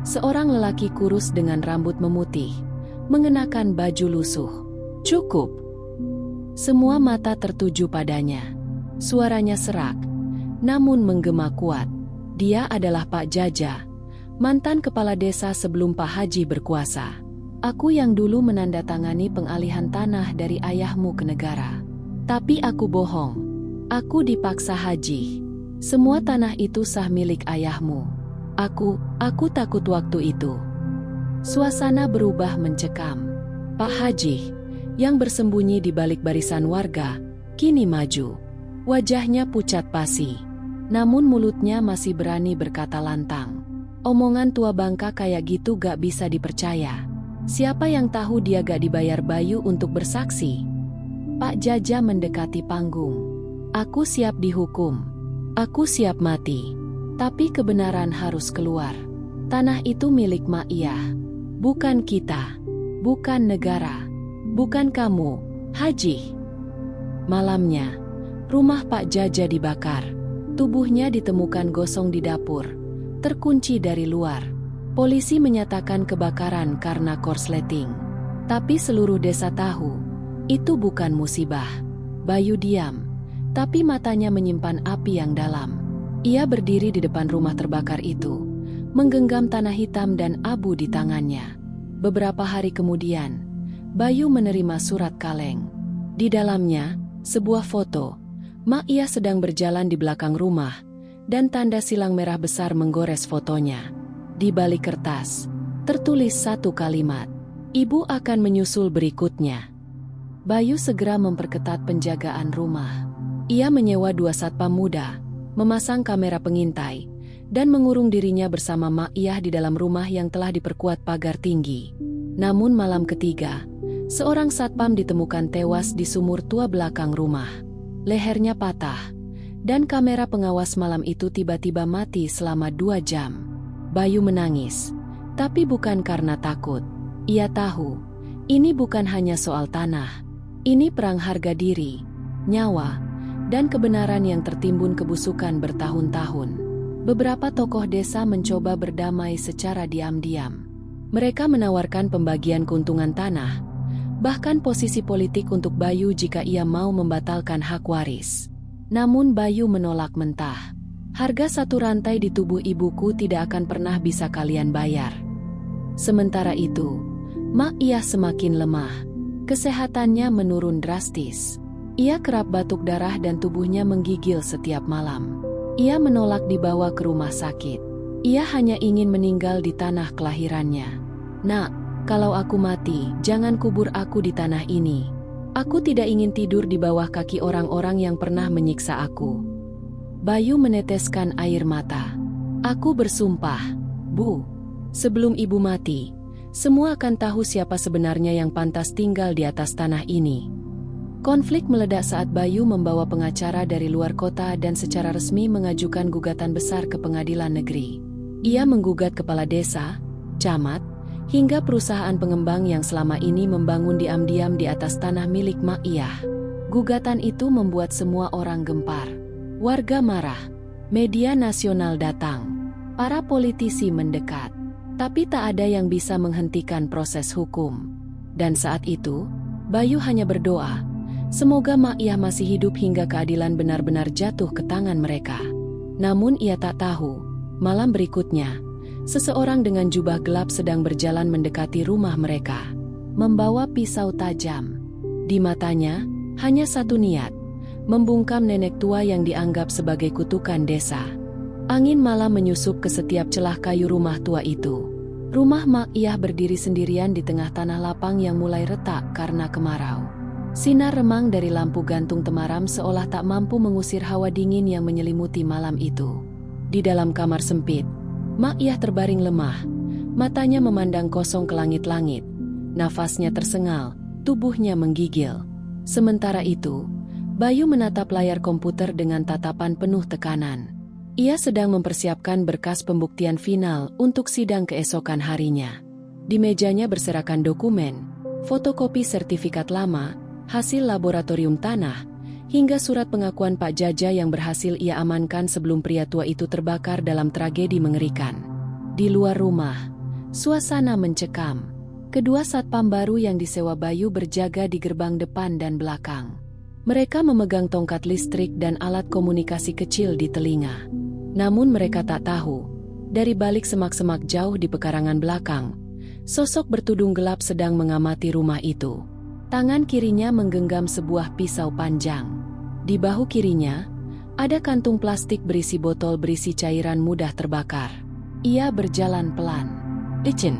Seorang lelaki kurus dengan rambut memutih, mengenakan baju lusuh. Cukup. Semua mata tertuju padanya. Suaranya serak, namun menggema kuat. Dia adalah Pak Jaja, mantan kepala desa sebelum Pak Haji berkuasa. Aku yang dulu menandatangani pengalihan tanah dari ayahmu ke negara. Tapi aku bohong. Aku dipaksa Haji. Semua tanah itu sah milik ayahmu. Aku takut waktu itu. Suasana berubah mencekam. Pak Haji, yang bersembunyi di balik barisan warga, kini maju. Wajahnya pucat pasi, namun mulutnya masih berani berkata lantang. Omongan tua bangka kayak gitu gak bisa dipercaya. Siapa yang tahu dia gak dibayar Bayu untuk bersaksi? Pak Jaja mendekati panggung. Aku siap dihukum. Aku siap mati. Tapi kebenaran harus keluar. Tanah itu milik Mak Iyah. Bukan kita. Bukan negara. Bukan kamu, Haji. Malamnya, rumah Pak Jaja dibakar. Tubuhnya ditemukan gosong di dapur, terkunci dari luar. Polisi menyatakan kebakaran karena korsleting. Tapi seluruh desa tahu, itu bukan musibah. Bayu diam, tapi matanya menyimpan api yang dalam. Ia berdiri di depan rumah terbakar itu, menggenggam tanah hitam dan abu di tangannya. Beberapa hari kemudian, Bayu menerima surat kaleng. Di dalamnya, sebuah foto. Mak Iyah sedang berjalan di belakang rumah, dan tanda silang merah besar menggores fotonya. Di balik kertas, tertulis satu kalimat. Ibu akan menyusul berikutnya. Bayu segera memperketat penjagaan rumah. Ia menyewa 2 satpam muda, memasang kamera pengintai, dan mengurung dirinya bersama Mak Iyah di dalam rumah yang telah diperkuat pagar tinggi. Namun malam ketiga, seorang satpam ditemukan tewas di sumur tua belakang rumah. Lehernya patah, dan kamera pengawas malam itu tiba-tiba mati selama 2 jam. Bayu menangis, tapi bukan karena takut. Ia tahu, ini bukan hanya soal tanah. Ini perang harga diri, nyawa, dan kebenaran yang tertimbun kebusukan bertahun-tahun. Beberapa tokoh desa mencoba berdamai secara diam-diam. Mereka menawarkan pembagian keuntungan tanah, bahkan posisi politik untuk Bayu jika ia mau membatalkan hak waris. Namun Bayu menolak mentah. Harga satu rantai di tubuh ibuku tidak akan pernah bisa kalian bayar. Sementara itu, Mak Iyah semakin lemah. Kesehatannya menurun drastis. Ia kerap batuk darah dan tubuhnya menggigil setiap malam. Ia menolak dibawa ke rumah sakit. Ia hanya ingin meninggal di tanah kelahirannya. Nak, kalau aku mati, jangan kubur aku di tanah ini. Aku tidak ingin tidur di bawah kaki orang-orang yang pernah menyiksa aku. Bayu meneteskan air mata. Aku bersumpah, Bu, sebelum ibu mati, semua akan tahu siapa sebenarnya yang pantas tinggal di atas tanah ini. Konflik meledak saat Bayu membawa pengacara dari luar kota dan secara resmi mengajukan gugatan besar ke pengadilan negeri. Ia menggugat kepala desa, camat, hingga perusahaan pengembang yang selama ini membangun diam-diam di atas tanah milik Mak Iyah. Gugatan itu membuat semua orang gempar. Warga marah, media nasional datang, para politisi mendekat. Tapi tak ada yang bisa menghentikan proses hukum. Dan saat itu, Bayu hanya berdoa, semoga Mak Iyah masih hidup hingga keadilan benar-benar jatuh ke tangan mereka. Namun ia tak tahu, malam berikutnya, seseorang dengan jubah gelap sedang berjalan mendekati rumah mereka, membawa pisau tajam. Di matanya, hanya satu niat, membungkam nenek tua yang dianggap sebagai kutukan desa. Angin malam menyusup ke setiap celah kayu rumah tua itu. Rumah Mak Iyah berdiri sendirian di tengah tanah lapang yang mulai retak karena kemarau. Sinar remang dari lampu gantung temaram seolah tak mampu mengusir hawa dingin yang menyelimuti malam itu. Di dalam kamar sempit, Mak Iyah terbaring lemah, matanya memandang kosong ke langit-langit. Nafasnya tersengal, tubuhnya menggigil. Sementara itu, Bayu menatap layar komputer dengan tatapan penuh tekanan. Ia sedang mempersiapkan berkas pembuktian final untuk sidang keesokan harinya. Di mejanya berserakan dokumen, fotokopi sertifikat lama, hasil laboratorium tanah, hingga surat pengakuan Pak Jaja yang berhasil ia amankan sebelum pria tua itu terbakar dalam tragedi mengerikan. Di luar rumah, suasana mencekam. Kedua satpam baru yang disewa Bayu berjaga di gerbang depan dan belakang. Mereka memegang tongkat listrik dan alat komunikasi kecil di telinga. Namun mereka tak tahu, dari balik semak-semak jauh di pekarangan belakang, sosok bertudung gelap sedang mengamati rumah itu. Tangan kirinya menggenggam sebuah pisau panjang. Di bahu kirinya, ada kantung plastik berisi botol berisi cairan mudah terbakar. Ia berjalan pelan. Licin,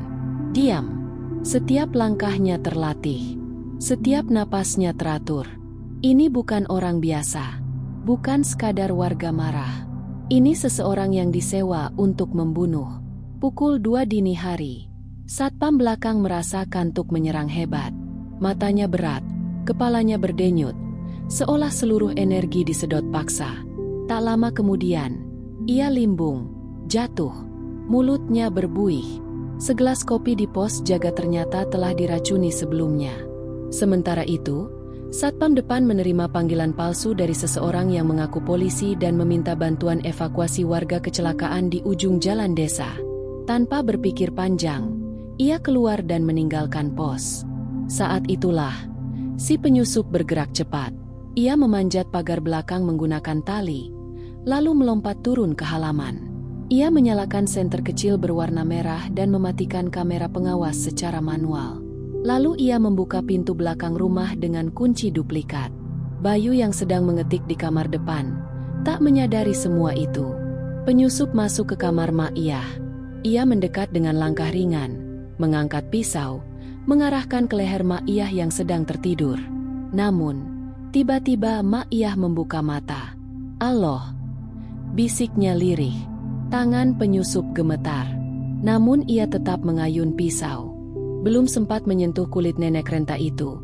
diam. Setiap langkahnya terlatih. Setiap napasnya teratur. Ini bukan orang biasa. Bukan sekadar warga marah. Ini seseorang yang disewa untuk membunuh. Pukul 2 dini hari. Satpam belakang merasa kantuk menyerang hebat. Matanya berat, kepalanya berdenyut, seolah seluruh energi disedot paksa. Tak lama kemudian, ia limbung, jatuh, mulutnya berbuih. Segelas kopi di pos jaga ternyata telah diracuni sebelumnya. Sementara itu, satpam depan menerima panggilan palsu dari seseorang yang mengaku polisi dan meminta bantuan evakuasi warga kecelakaan di ujung jalan desa. Tanpa berpikir panjang, ia keluar dan meninggalkan pos. Saat itulah, si penyusup bergerak cepat. Ia memanjat pagar belakang menggunakan tali, lalu melompat turun ke halaman. Ia menyalakan senter kecil berwarna merah dan mematikan kamera pengawas secara manual. Lalu ia membuka pintu belakang rumah dengan kunci duplikat. Bayu yang sedang mengetik di kamar depan tak menyadari semua itu. Penyusup masuk ke kamar Mak Iyah. Ia mendekat dengan langkah ringan, mengangkat pisau, mengarahkan ke leher Mak Iyah yang sedang tertidur. Namun, tiba-tiba Mak Iyah membuka mata. "Allah!" bisiknya lirih. Tangan penyusup gemetar. Namun ia tetap mengayun pisau. Belum sempat menyentuh kulit nenek renta itu,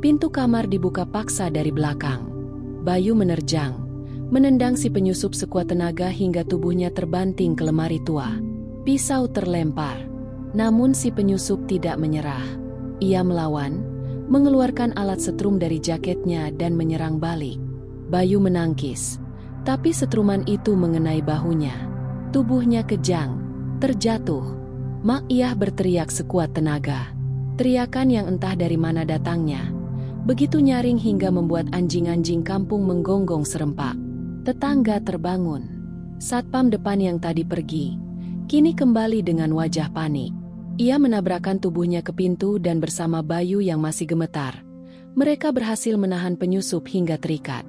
pintu kamar dibuka paksa dari belakang. Bayu menerjang, menendang si penyusup sekuat tenaga hingga tubuhnya terbanting ke lemari tua. Pisau terlempar, namun si penyusup tidak menyerah. Ia melawan, mengeluarkan alat setrum dari jaketnya dan menyerang balik. Bayu menangkis, tapi setruman itu mengenai bahunya. Tubuhnya kejang, terjatuh. Mak Iyah berteriak sekuat tenaga. Teriakan yang entah dari mana datangnya, begitu nyaring hingga membuat anjing-anjing kampung menggonggong serempak. Tetangga terbangun. Satpam depan yang tadi pergi, kini kembali dengan wajah panik. Ia menabrakkan tubuhnya ke pintu dan bersama Bayu yang masih gemetar, mereka berhasil menahan penyusup hingga terikat.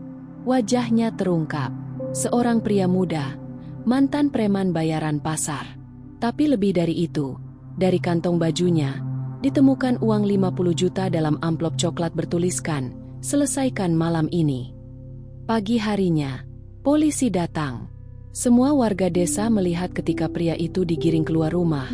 Wajahnya terungkap. Seorang pria muda, mantan preman bayaran pasar. Tapi lebih dari itu, dari kantong bajunya, ditemukan uang 50 juta dalam amplop coklat bertuliskan, "Selesaikan malam ini." Pagi harinya, polisi datang. Semua warga desa melihat ketika pria itu digiring keluar rumah.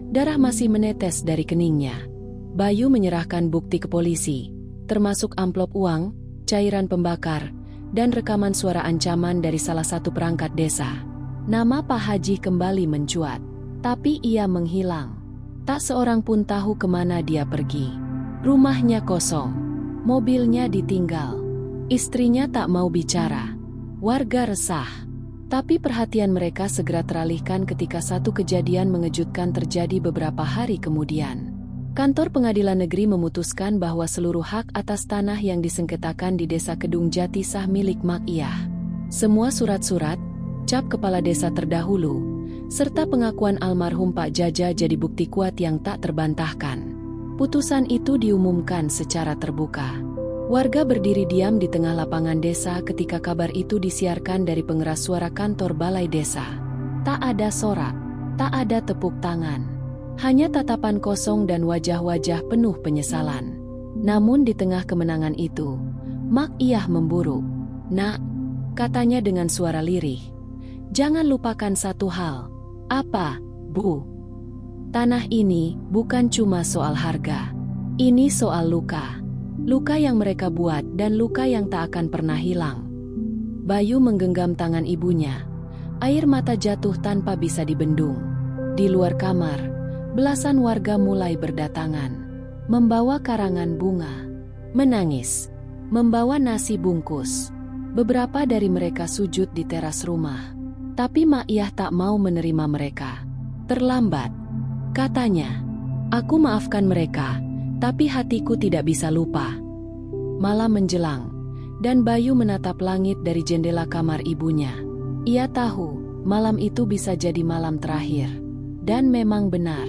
Darah masih menetes dari keningnya. Bayu menyerahkan bukti ke polisi, termasuk amplop uang, cairan pembakar, dan rekaman suara ancaman dari salah satu perangkat desa. Nama Pak Haji kembali mencuat. Tapi ia menghilang. Tak seorang pun tahu kemana dia pergi. Rumahnya kosong. Mobilnya ditinggal. Istrinya tak mau bicara. Warga resah. Tapi perhatian mereka segera teralihkan ketika satu kejadian mengejutkan terjadi beberapa hari kemudian. Kantor Pengadilan Negeri memutuskan bahwa seluruh hak atas tanah yang disengketakan di Desa Kedung Jati sah milik Mak Iyah. Semua surat-surat, cap kepala desa terdahulu, serta pengakuan almarhum Pak Jaja jadi bukti kuat yang tak terbantahkan. Putusan itu diumumkan secara terbuka. Warga berdiri diam di tengah lapangan desa ketika kabar itu disiarkan dari pengeras suara kantor balai desa. Tak ada sorak, tak ada tepuk tangan. Hanya tatapan kosong dan wajah-wajah penuh penyesalan. Namun di tengah kemenangan itu, Mak Iyah memburuk. "Nak," katanya dengan suara lirih, "jangan lupakan satu hal." "Apa, Bu?" "Tanah ini bukan cuma soal harga. Ini soal luka. Luka yang mereka buat dan luka yang tak akan pernah hilang. Bayu menggenggam tangan ibunya. Air mata jatuh tanpa bisa dibendung. Di luar kamar, belasan warga mulai berdatangan, membawa karangan bunga, menangis, membawa nasi bungkus. Beberapa dari mereka sujud di teras rumah. Tapi Mak Iyah tak mau menerima mereka. Terlambat, katanya. Aku maafkan mereka, tapi hatiku tidak bisa lupa. Malam menjelang, dan Bayu menatap langit dari jendela kamar ibunya. Ia tahu, malam itu bisa jadi malam terakhir. Dan memang benar.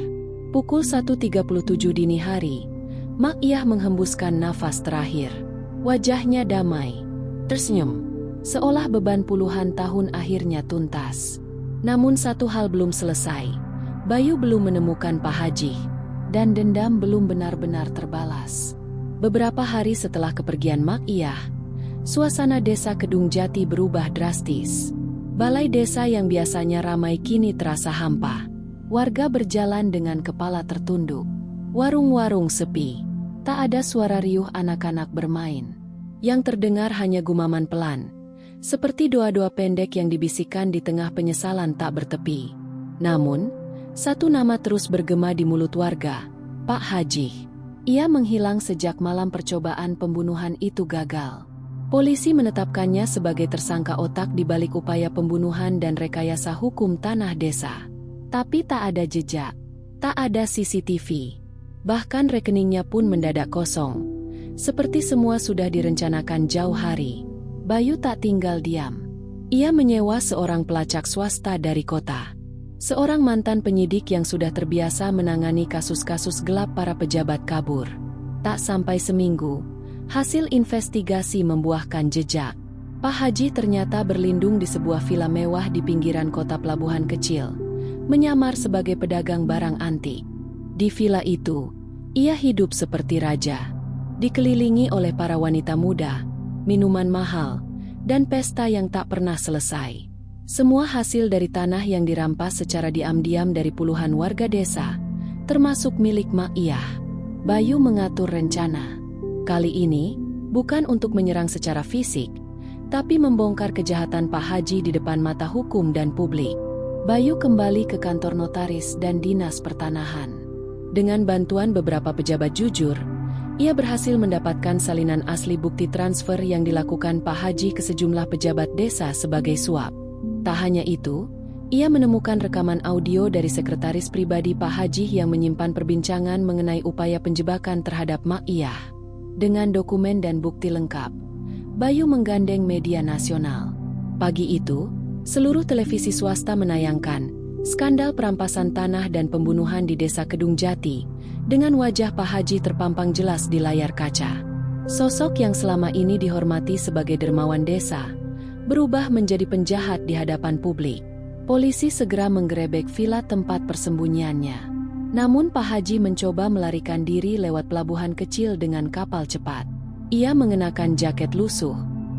Pukul 1.37 dini hari, Mak Iyah menghembuskan nafas terakhir. Wajahnya damai, tersenyum, seolah beban puluhan tahun akhirnya tuntas. Namun satu hal belum selesai. Bayu belum menemukan Pak Haji, dan dendam belum benar-benar terbalas. Beberapa hari setelah kepergian Mak Iyah, suasana desa Kedung Jati berubah drastis. Balai desa yang biasanya ramai kini terasa hampa. Warga berjalan dengan kepala tertunduk. Warung-warung sepi. Tak ada suara riuh anak-anak bermain. Yang terdengar hanya gumaman pelan, seperti doa-doa pendek yang dibisikkan di tengah penyesalan tak bertepi. Namun, satu nama terus bergema di mulut warga, Pak Haji. Ia menghilang sejak malam percobaan pembunuhan itu gagal. Polisi menetapkannya sebagai tersangka otak di balik upaya pembunuhan dan rekayasa hukum tanah desa. Tapi tak ada jejak, tak ada CCTV. Bahkan rekeningnya pun mendadak kosong. Seperti semua sudah direncanakan jauh hari. Bayu tak tinggal diam. Ia menyewa seorang pelacak swasta dari kota. Seorang mantan penyidik yang sudah terbiasa menangani kasus-kasus gelap para pejabat kabur. Tak sampai seminggu, hasil investigasi membuahkan jejak. Pak Haji ternyata berlindung di sebuah villa mewah di pinggiran kota pelabuhan kecil, menyamar sebagai pedagang barang antik. Di villa itu, ia hidup seperti raja, dikelilingi oleh para wanita muda, minuman mahal, dan pesta yang tak pernah selesai. Semua hasil dari tanah yang dirampas secara diam-diam dari puluhan warga desa, termasuk milik Mak Iyah. Bayu mengatur rencana. Kali ini, bukan untuk menyerang secara fisik, tapi membongkar kejahatan Pak Haji di depan mata hukum dan publik. Bayu kembali ke kantor notaris dan dinas pertanahan. Dengan bantuan beberapa pejabat jujur, ia berhasil mendapatkan salinan asli bukti transfer yang dilakukan Pak Haji ke sejumlah pejabat desa sebagai suap. Tak hanya itu, ia menemukan rekaman audio dari sekretaris pribadi Pak Haji yang menyimpan perbincangan mengenai upaya penjebakan terhadap Mak Iyah. Dengan dokumen dan bukti lengkap, Bayu menggandeng media nasional. Pagi itu, seluruh televisi swasta menayangkan skandal perampasan tanah dan pembunuhan di desa Kedung Jati, dengan wajah Pak Haji terpampang jelas di layar kaca. Sosok yang selama ini dihormati sebagai dermawan desa, berubah menjadi penjahat di hadapan publik. Polisi segera menggerebek villa tempat persembunyiannya. Namun Pak Haji mencoba melarikan diri lewat pelabuhan kecil dengan kapal cepat. Ia mengenakan jaket lusuh,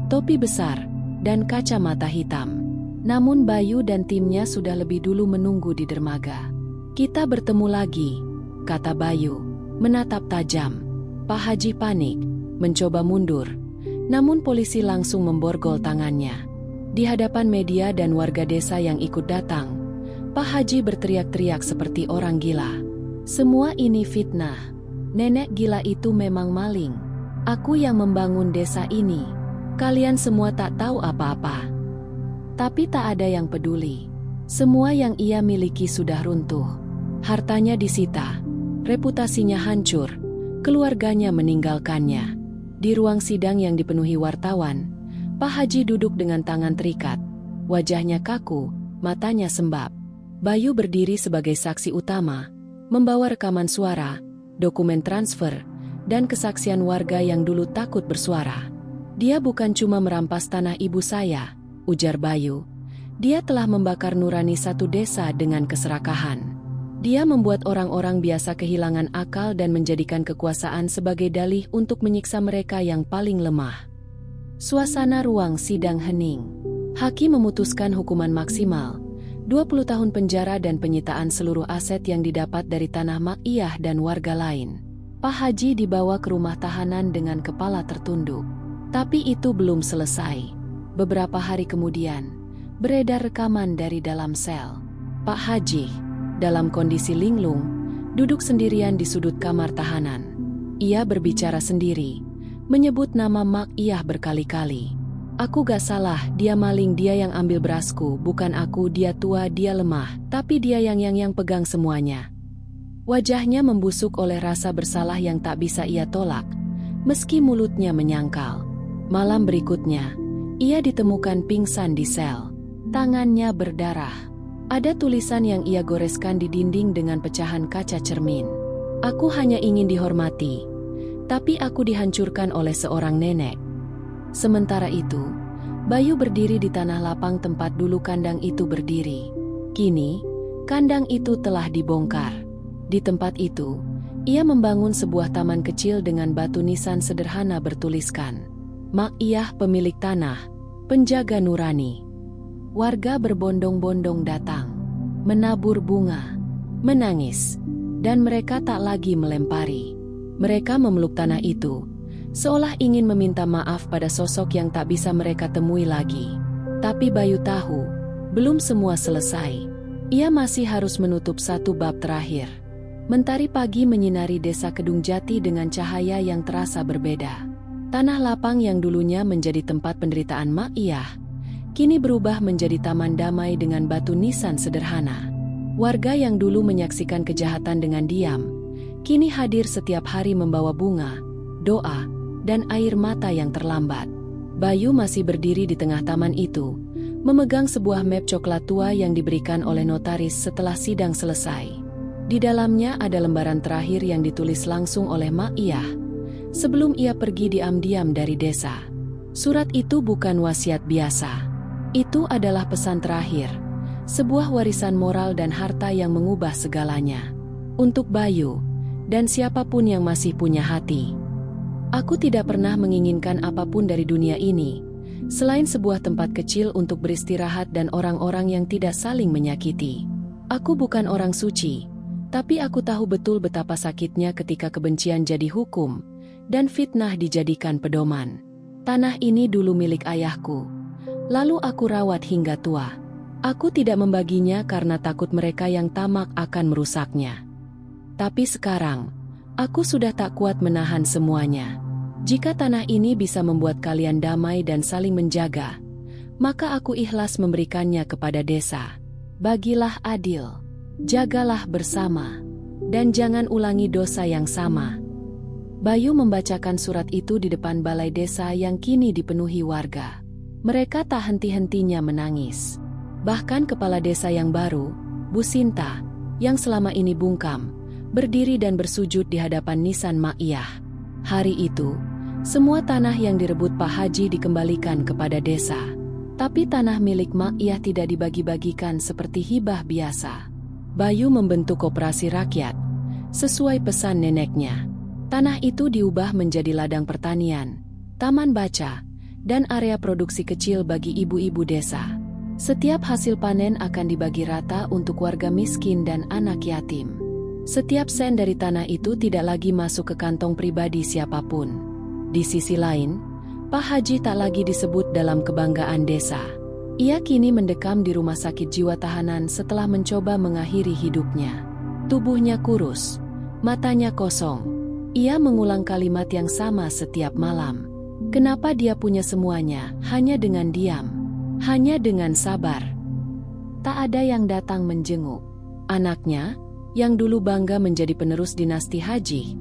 topi besar, dan kacamata hitam. Namun Bayu dan timnya sudah lebih dulu menunggu di dermaga. "Kita bertemu lagi," kata Bayu, menatap tajam. Pak Haji panik, mencoba mundur. Namun polisi langsung memborgol tangannya. Di hadapan media dan warga desa yang ikut datang, Pak Haji berteriak-teriak seperti orang gila. "Semua ini fitnah. Nenek gila itu memang maling. Aku yang membangun desa ini. Kalian semua tak tahu apa-apa." Tapi tak ada yang peduli. Semua yang ia miliki sudah runtuh. Hartanya disita, reputasinya hancur, keluarganya meninggalkannya. Di ruang sidang yang dipenuhi wartawan, Pak Haji duduk dengan tangan terikat. Wajahnya kaku, matanya sembab. Bayu berdiri sebagai saksi utama, membawa rekaman suara, dokumen transfer, dan kesaksian warga yang dulu takut bersuara. "Dia bukan cuma merampas tanah ibu saya," ujar Bayu. "Dia telah membakar nurani satu desa dengan keserakahan. Dia membuat orang-orang biasa kehilangan akal dan menjadikan kekuasaan sebagai dalih untuk menyiksa mereka yang paling lemah." Suasana ruang sidang hening. Hakim memutuskan hukuman maksimal, 20 tahun penjara dan penyitaan seluruh aset yang didapat dari tanah Mak Iyah dan warga lain. Pak Haji dibawa ke rumah tahanan dengan kepala tertunduk. Tapi itu belum selesai. Beberapa hari kemudian, beredar rekaman dari dalam sel. Pak Haji, dalam kondisi linglung, duduk sendirian di sudut kamar tahanan. Ia berbicara sendiri, menyebut nama Mak Iyah berkali-kali. Aku gak salah, dia maling, dia yang ambil berasku, bukan aku, dia tua, dia lemah, tapi dia yang pegang semuanya. Wajahnya membusuk oleh rasa bersalah yang tak bisa ia tolak, meski mulutnya menyangkal. Malam berikutnya, ia ditemukan pingsan di sel. Tangannya berdarah. Ada tulisan yang ia goreskan di dinding dengan pecahan kaca cermin. Aku hanya ingin dihormati, tapi aku dihancurkan oleh seorang nenek. Sementara itu, Bayu berdiri di tanah lapang tempat dulu kandang itu berdiri. Kini, kandang itu telah dibongkar. Di tempat itu, ia membangun sebuah taman kecil dengan batu nisan sederhana bertuliskan, Mak Iyah pemilik tanah, penjaga nurani. Warga berbondong-bondong datang, menabur bunga, menangis, dan mereka tak lagi melempari. Mereka memeluk tanah itu, seolah ingin meminta maaf pada sosok yang tak bisa mereka temui lagi. Tapi Bayu tahu, belum semua selesai. Ia masih harus menutup satu bab terakhir. Mentari pagi menyinari desa Kedung Jati dengan cahaya yang terasa berbeda. Tanah lapang yang dulunya menjadi tempat penderitaan Mak Iyah, kini berubah menjadi taman damai dengan batu nisan sederhana. Warga yang dulu menyaksikan kejahatan dengan diam, kini hadir setiap hari membawa bunga, doa, dan air mata yang terlambat. Bayu masih berdiri di tengah taman itu, memegang sebuah map coklat tua yang diberikan oleh notaris setelah sidang selesai. Di dalamnya ada lembaran terakhir yang ditulis langsung oleh Mak Iyah sebelum ia pergi diam-diam dari desa. Surat itu bukan wasiat biasa. Itu adalah pesan terakhir, sebuah warisan moral dan harta yang mengubah segalanya. Untuk Bayu, dan siapapun yang masih punya hati. Aku tidak pernah menginginkan apapun dari dunia ini, selain sebuah tempat kecil untuk beristirahat dan orang-orang yang tidak saling menyakiti. Aku bukan orang suci, tapi aku tahu betul betapa sakitnya ketika kebencian jadi hukum, dan fitnah dijadikan pedoman. Tanah ini dulu milik ayahku, lalu aku rawat hingga tua. Aku tidak membaginya karena takut mereka yang tamak akan merusaknya. Tapi sekarang, aku sudah tak kuat menahan semuanya. Jika tanah ini bisa membuat kalian damai dan saling menjaga, maka aku ikhlas memberikannya kepada desa. Bagilah adil. Jagalah bersama, dan jangan ulangi dosa yang sama. Bayu membacakan surat itu di depan balai desa yang kini dipenuhi warga. Mereka tak henti-hentinya menangis. Bahkan kepala desa yang baru, Bu Sinta, yang selama ini bungkam, berdiri dan bersujud di hadapan nisan Mak Iyah. Hari itu, semua tanah yang direbut Pak Haji dikembalikan kepada desa. Tapi tanah milik Mak Iyah tidak dibagi-bagikan seperti hibah biasa. Bayu membentuk koperasi rakyat, sesuai pesan neneknya. Tanah itu diubah menjadi ladang pertanian, taman baca, dan area produksi kecil bagi ibu-ibu desa. Setiap hasil panen akan dibagi rata untuk warga miskin dan anak yatim. Setiap sen dari tanah itu tidak lagi masuk ke kantong pribadi siapapun. Di sisi lain, Pak Haji tak lagi disebut dalam kebanggaan desa. Ia kini mendekam di rumah sakit jiwa tahanan setelah mencoba mengakhiri hidupnya. Tubuhnya kurus, matanya kosong. Ia mengulang kalimat yang sama setiap malam. Kenapa dia punya semuanya hanya dengan diam, hanya dengan sabar? Tak ada yang datang menjenguk. Anaknya, yang dulu bangga menjadi penerus dinasti Haji,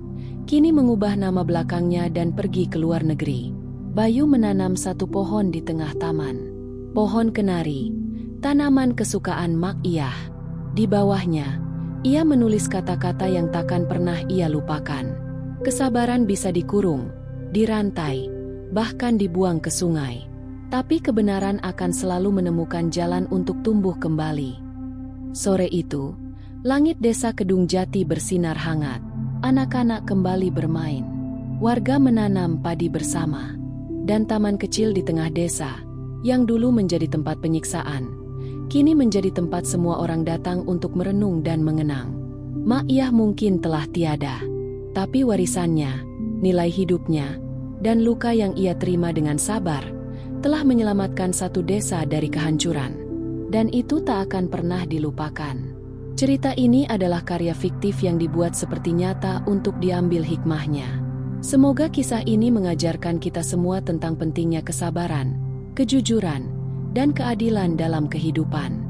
kini mengubah nama belakangnya dan pergi ke luar negeri. Bayu menanam satu pohon di tengah taman. Pohon kenari, tanaman kesukaan Mak Iyah. Di bawahnya, ia menulis kata-kata yang takkan pernah ia lupakan. Kesabaran bisa dikurung, dirantai, bahkan dibuang ke sungai. Tapi kebenaran akan selalu menemukan jalan untuk tumbuh kembali. Sore itu, langit desa Kedung Jati bersinar hangat. Anak-anak kembali bermain. Warga menanam padi bersama. Dan taman kecil di tengah desa, yang dulu menjadi tempat penyiksaan, kini menjadi tempat semua orang datang untuk merenung dan mengenang. Mak Iyah mungkin telah tiada, Tapi warisannya, nilai hidupnya, dan luka yang ia terima dengan sabar, telah menyelamatkan satu desa dari kehancuran. Dan itu tak akan pernah dilupakan. Cerita ini adalah karya fiktif yang dibuat seperti nyata untuk diambil hikmahnya. Semoga kisah ini mengajarkan kita semua tentang pentingnya kesabaran, kejujuran, dan keadilan dalam kehidupan.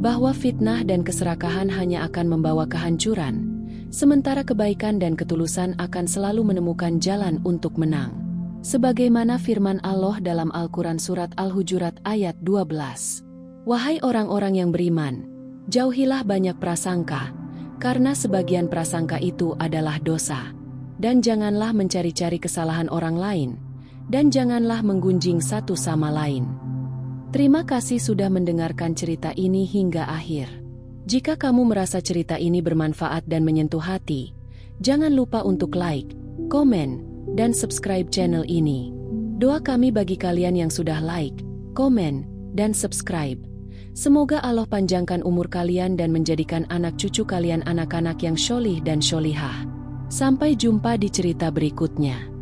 Bahwa fitnah dan keserakahan hanya akan membawa kehancuran, sementara kebaikan dan ketulusan akan selalu menemukan jalan untuk menang. Sebagaimana firman Allah dalam Al-Quran Surat Al-Hujurat ayat 12. Wahai orang-orang yang beriman, jauhilah banyak prasangka, karena sebagian prasangka itu adalah dosa. Dan janganlah mencari-cari kesalahan orang lain, dan janganlah menggunjing satu sama lain. Terima kasih sudah mendengarkan cerita ini hingga akhir. Jika kamu merasa cerita ini bermanfaat dan menyentuh hati, jangan lupa untuk like, komen, dan subscribe channel ini. Doa kami bagi kalian yang sudah like, komen, dan subscribe. Semoga Allah panjangkan umur kalian dan menjadikan anak cucu kalian anak-anak yang sholih dan sholihah. Sampai jumpa di cerita berikutnya.